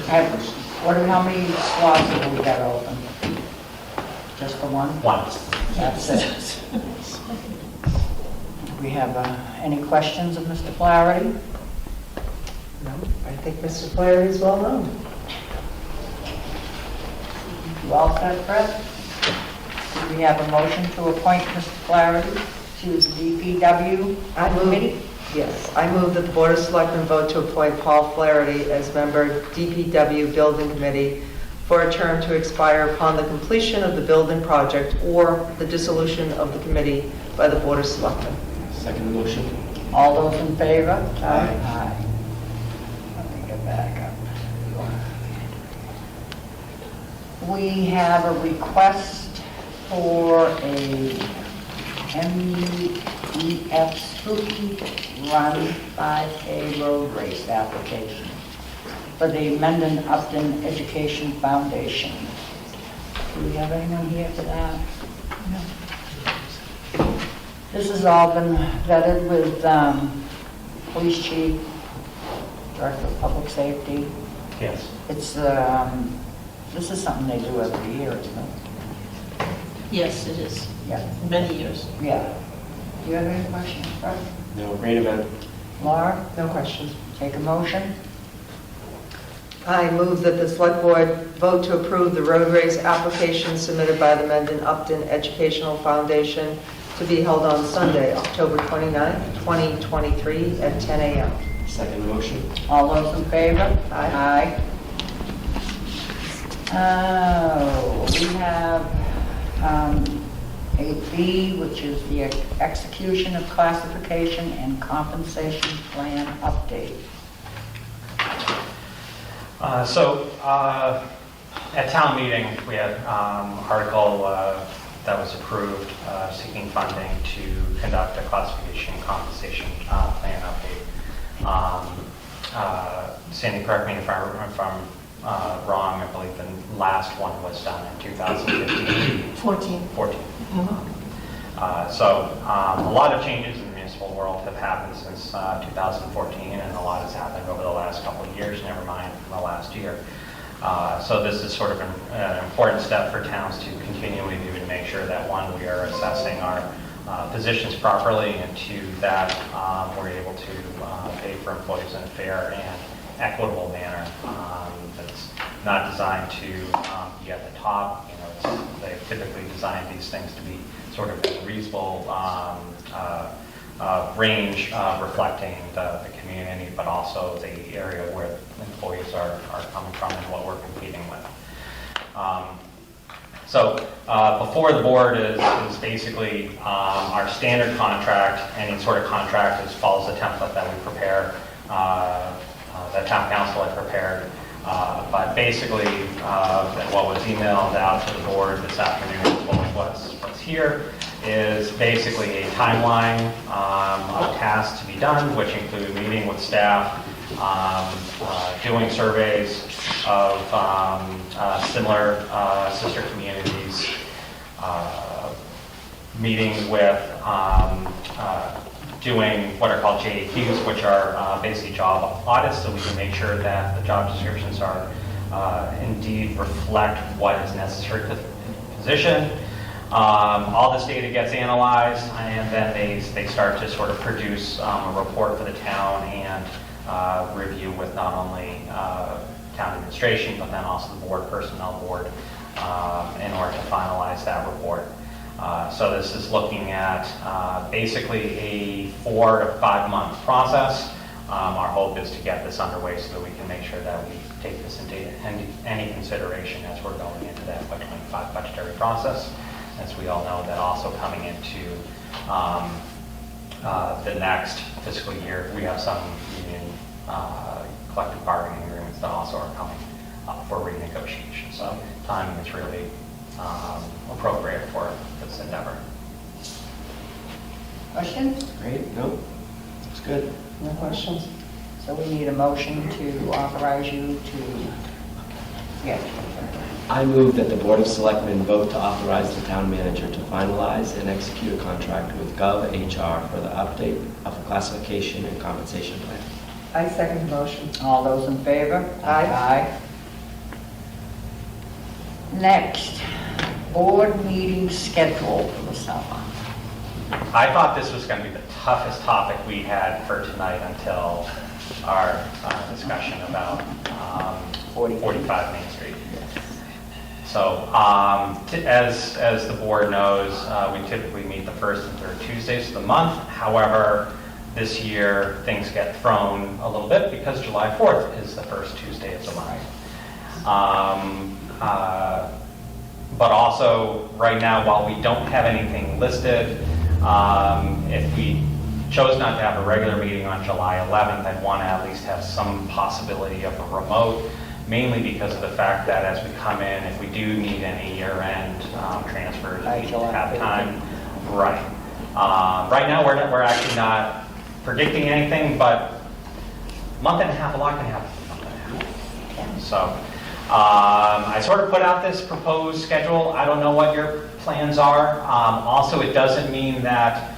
How many slots have we got open? Just the one? One. That's it. Do we have any questions of Mr. Flaherty? No, I think Mr. Flaherty is well known. You all set, Fred? Do we have a motion to appoint Mr. Flaherty to the DPW committee? Yes, I move that the Board of Selectmen vote to appoint Paul Flaherty as member DPW Building Committee for a term to expire upon the completion of the building project or the dissolution of the committee by the Board of Selectmen. Second motion. All those in favor? Aye. Aye. Let me get back up. We have a request for a MEF Spooky Run 5K road race application for the Mendon Upton Education Foundation. Do we have anyone here for that? No. This has all been vetted with Police Chief, Director of Public Safety. Yes. It's, this is something they do every year, isn't it? Yes, it is. Yeah. Many years. Yeah. Do you have any questions, Fred? No, great event. Laura? No questions. Take a motion. I move that the Select Board vote to approve the road race application submitted by the Mendon Upton Educational Foundation to be held on Sunday, October 29th, 2023 at 10 a.m. Second motion. All those in favor? Aye. We have 8B, which is the execution of classification and compensation plan update. At town meeting, we had article that was approved seeking funding to conduct a classification and compensation plan update. Sandy, correct me if I'm wrong, I believe the last one was done in 2015. 14. A lot of changes in the municipal world have happened since 2014, and a lot has happened over the last couple of years, never mind from the last year. So this is sort of an important step for towns to continually do to make sure that, one, we are assessing our positions properly, and two, that we're able to pay for employees in a fair and equitable manner. That's not designed to be at the top. They've typically designed these things to be sort of a reasonable range reflecting the community, but also the area where employees are coming from and what we're competing with. Before the board is basically our standard contract. Any sort of contract follows the template that we prepare, that town council had prepared. But basically, what was emailed out to the board this afternoon, what's here, is basically a timeline of tasks to be done, which include meeting with staff, doing surveys of similar sister communities, meeting with, doing what are called JAQs, which are basically job audits, so we can make sure that the job descriptions are indeed reflect what is necessary for the position. All this data gets analyzed, and then they start to sort of produce a report for the town and review with not only town administration, but then also the board, personnel board, in order to finalize that report. So this is looking at basically a 4 to 5 month process. Our hope is to get this underway so that we can make sure that we take this into any consideration as we're going into that FY25 budgetary process. As we all know, that also coming into the next fiscal year, we have some union collective bargaining agreements that also are coming up for renegotiation. So timing is really appropriate for this endeavor. Questions? Great, no, looks good. No questions? So we need a motion to authorize you to, yeah. I move that the Board of Selectmen vote to authorize the town manager to finalize and execute a contract with GovHR for the update of the classification and compensation plan. I second the motion. All those in favor? Aye. Next, board meeting schedule for the summer. I thought this was going to be the toughest topic we had for tonight until our discussion about 45 Main Street. So as the board knows, we typically meet the first and third Tuesdays of the month. However, this year things get thrown a little bit because July 4th is the first Tuesday of the month. But also right now, while we don't have anything listed, if we chose not to have a regular meeting on July 11th, I'd want to at least have some possibility of a remote, mainly because of the fact that as we come in, if we do need any year-end transfers, we have time. Right. Right now, we're actually not predicting anything, but a lot can happen in a month and a half. So I sort of put out this proposed schedule. I don't know what your plans are. Also, it doesn't mean that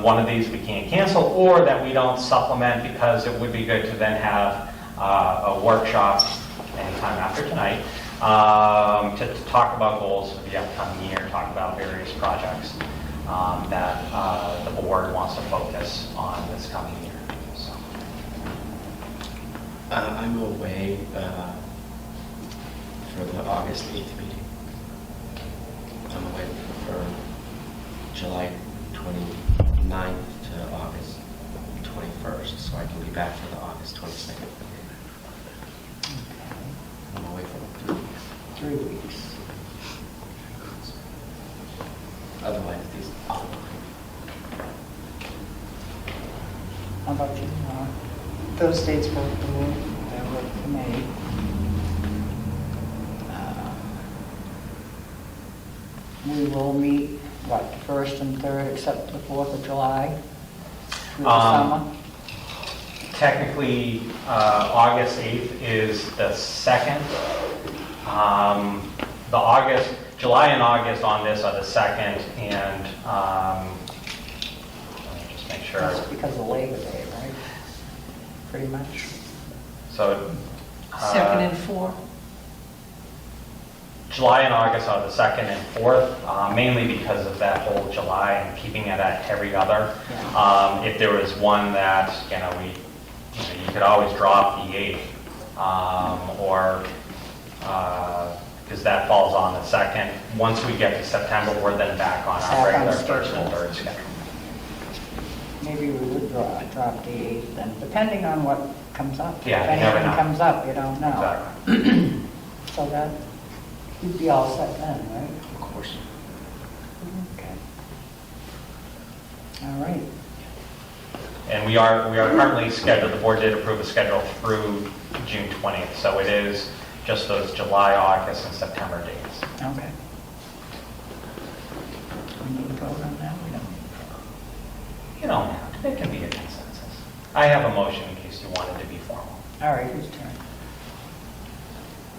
one of these we can't cancel or that we don't supplement, because it would be good to then have a workshop anytime after tonight to talk about goals for the upcoming year, talk about various projects that the board wants to focus on this coming year. So. I'm away for the August 8th meeting. I'm away for July 29th to August 21st, so I can be back for the August 22nd. I'm away for 3 weeks. Otherwise, these. How about you? Those dates work for me. That work for me. We will meet, what, the 1st and 3rd, except the 4th of July through the summer? Technically, August 8th is the 2nd. July and August on this are the 2nd, and let me just make sure. That's because of Labor Day, right? Pretty much. So. 2nd and 4th. July and August are the 2nd and 4th, mainly because of that whole July and keeping it at every other. If there was one that, you could always drop the 8th, or because that falls on the 2nd. Once we get to September, we're then back on our regular first and third schedule. Maybe we would drop the 8th then, depending on what comes up. Yeah, If you never anything know. comes up, you don't know. Exactly. So that, you'd be all set then, right? Of course. Okay. All right. And we are currently scheduled, the board did approve a schedule through June 20th, so it is just those July, August, and September dates. Okay. We need to vote on that? We don't need to vote. You don't have to, it can be a consensus. I have a motion in case you wanted to be All right, whose turn?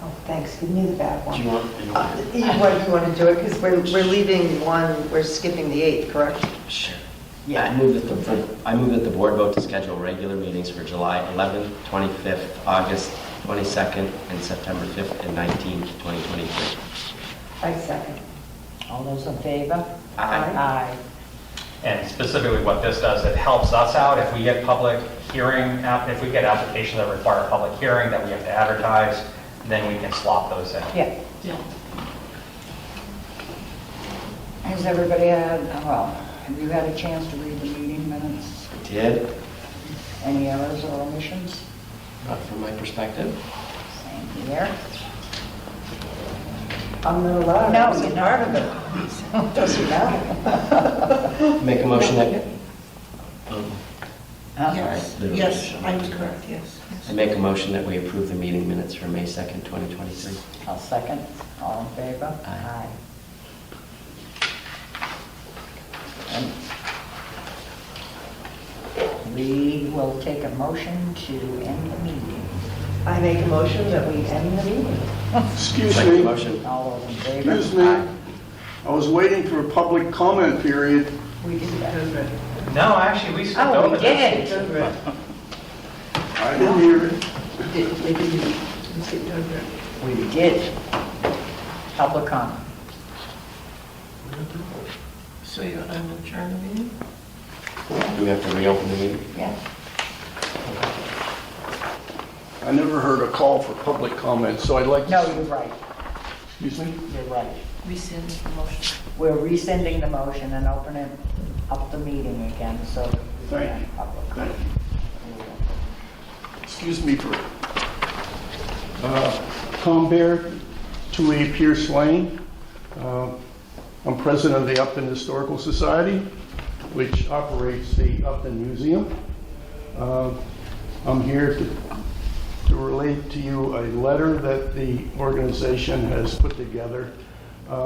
Oh, thanks, give me the bad one. Do you want? You want to do it, because we're leaving one, we're skipping the 8th, correct? Sure. Yeah. I move that the board vote to schedule regular meetings for July 11th, 25th, August 22nd, and September 5th and 19th, 2023. I second. All those in favor? Aye. Aye. And specifically what this does, it helps us out if we get public hearing, if we get applications that require a public hearing that we have to advertise, then we can slot those in. Yeah. Has everybody had, well, have you had a chance to read the meeting minutes? I did, Any errors or omissions? not from my perspective. Same here. I'm not allowed, No, I wasn't you're part not. of it. So it doesn't matter. Make a motion that, Yes. Yes, I was correct, yes. I make a motion that we approve the meeting minutes for May 2nd, 2023. I'll second. All in favor? Aye. And we will take a motion to end the meeting. I make a motion that we end the meeting. Excuse Second me, motion. All those in favor? excuse me. Aye. I was waiting for a public comment period. We did that. No, actually, we skipped Oh, over we this. did. I didn't hear it. We did. Public comment. So you want to adjourn the meeting? Do we have to reopen the meeting? Yeah. I never heard a call for public comment, so I'd like to... No, you're right. Excuse me? You're right. Rescind the motion. We're rescinding the motion and opening up the meeting again, so that we can Thank have you. public Thank comment. Excuse me for... Tom Baer, 2A Pierce Lane. I'm president of the Upton Historical Society, which operates the Upton Museum. I'm here to relate to you a letter that the organization has put together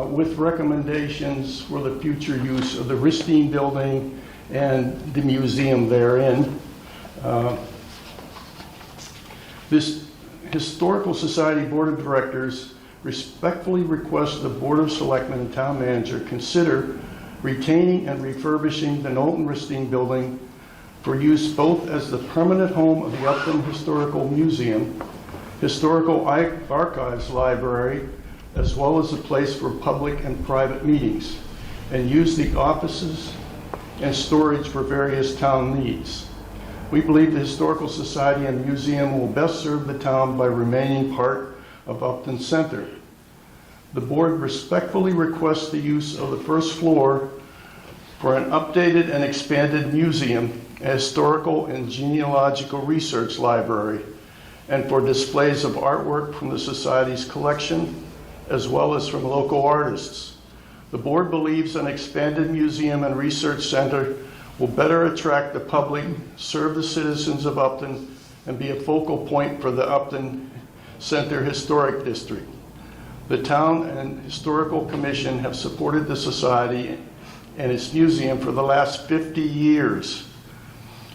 with recommendations for the future use of the Ristine Building and the museum therein. This Historical Society Board of Directors respectfully request the Board of Selectmen and Town Manager consider retaining and refurbishing the Knowlton Ristine Building for use both as the permanent home of the Upton Historical Museum, Historical Archives Library, as well as a place for public and private meetings, and use the offices and storage for various town needs. We believe the Historical Society and Museum will best serve the town by remaining part of Upton Center. The board respectfully requests the use of the first floor for an updated and expanded museum, a historical and genealogical research library, and for displays of artwork from the Society's collection, as well as from local artists. The board believes an expanded museum and research center will better attract the public, serve the citizens of Upton, and be a focal point for the Upton Center Historic District. The Town and Historical Commission have supported the Society and its museum for the last 50 years.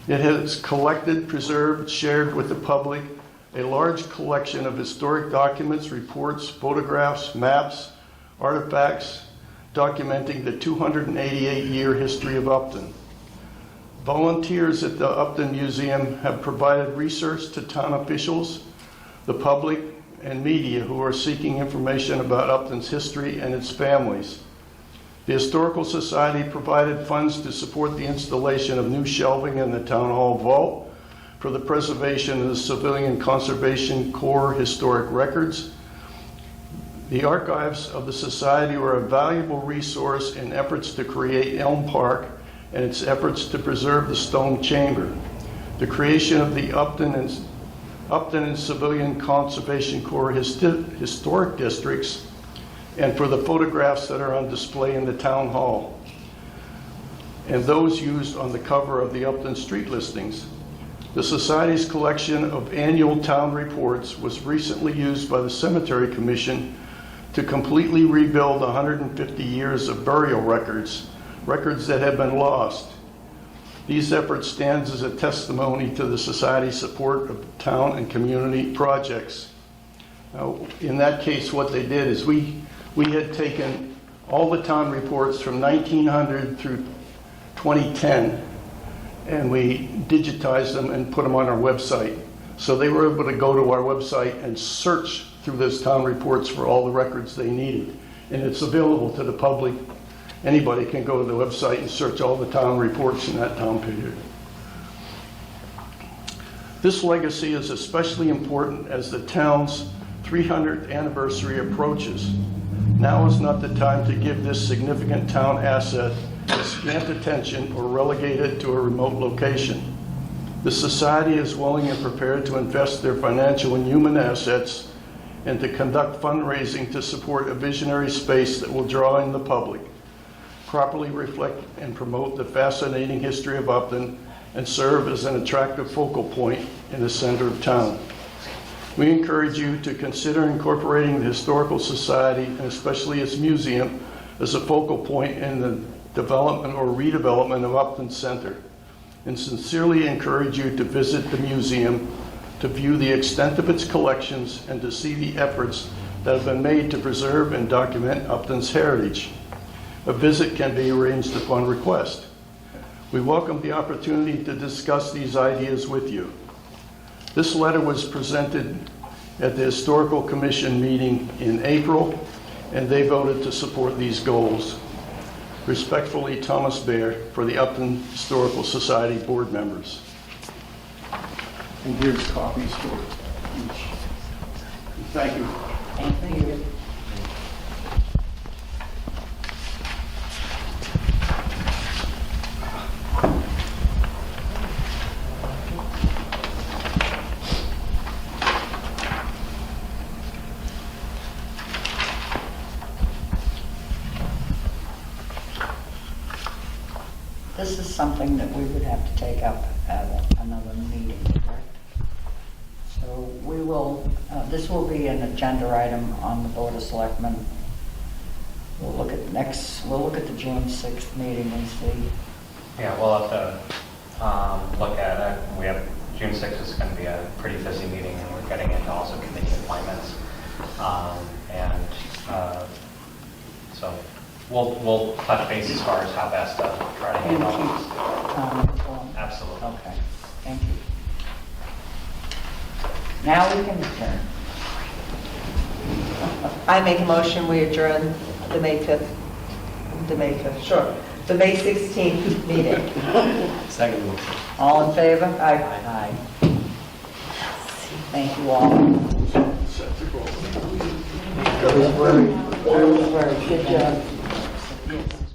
It has collected, preserved, shared with the public a large collection of historic documents, reports, photographs, maps, artifacts, documenting the 288-year history of Upton. Volunteers at the Upton Museum have provided research to town officials, the public, and media who are seeking information about Upton's history and its families. The Historical Society provided funds to support the installation of new shelving in the Town Hall vault for the preservation of the Civilian Conservation Corps historic records. The archives of the Society were a valuable resource in efforts to create Elm Park and its efforts to preserve the stone chamber. The creation of the Upton and Civilian Conservation Corps historic districts, and for the photographs that are on display in the town hall, and those used on the cover of the Upton street listings. The Society's collection of annual town reports was recently used by the Cemetery Commission to completely rebuild 150 years of burial records that had been lost. These efforts stands as a testimony to the Society's support of town and community projects. Now, in that case, what they did is we had taken all the town reports from 1900 through 2010, and we digitized them and put them on our website. So they were able to go to our website and search through those town reports for all the records they needed. And it's available to the public. Anybody can go to the website and search all the town reports in that time period. This legacy is especially important as the town's 300th anniversary approaches. Now is not the time to give this significant town asset scant attention or relegate it to a remote location. The Society is willing and prepared to invest their financial and human assets and to conduct fundraising to support a visionary space that will draw in the public, properly reflect and promote the fascinating history of Upton, and serve as an attractive focal point in the center of town. We encourage you to consider incorporating the Historical Society, and especially its museum, as a focal point in the development or redevelopment of Upton Center, and sincerely encourage you to visit the museum to view the extent of its collections and to see the efforts that have been made to preserve and document Upton's heritage. A visit can be arranged upon request. We welcome the opportunity to discuss these ideas with you. This letter was presented at the Historical Commission meeting in April, and they voted to support these goals. Respectfully, Thomas Baer, for the Upton Historical Society board members. And here's copies for each. Thank you. Thank you. This is something that we would have to take up at another meeting, correct? So we will, this will be an agenda item on the Board of Selectmen. We'll look at the June 6th meeting and see. Yeah, we'll have to look at it. We have, June 6th is going to be a pretty busy meeting, and we're getting into also committee appointments. So we'll touch base as far as how best to try to handle it. Absolutely. Okay, thank you. Now we can adjourn. I make a motion, we adjourn the May 5th, sure, the May 16th meeting. Second motion. All in favor? Aye. Thank you all. That was very good job.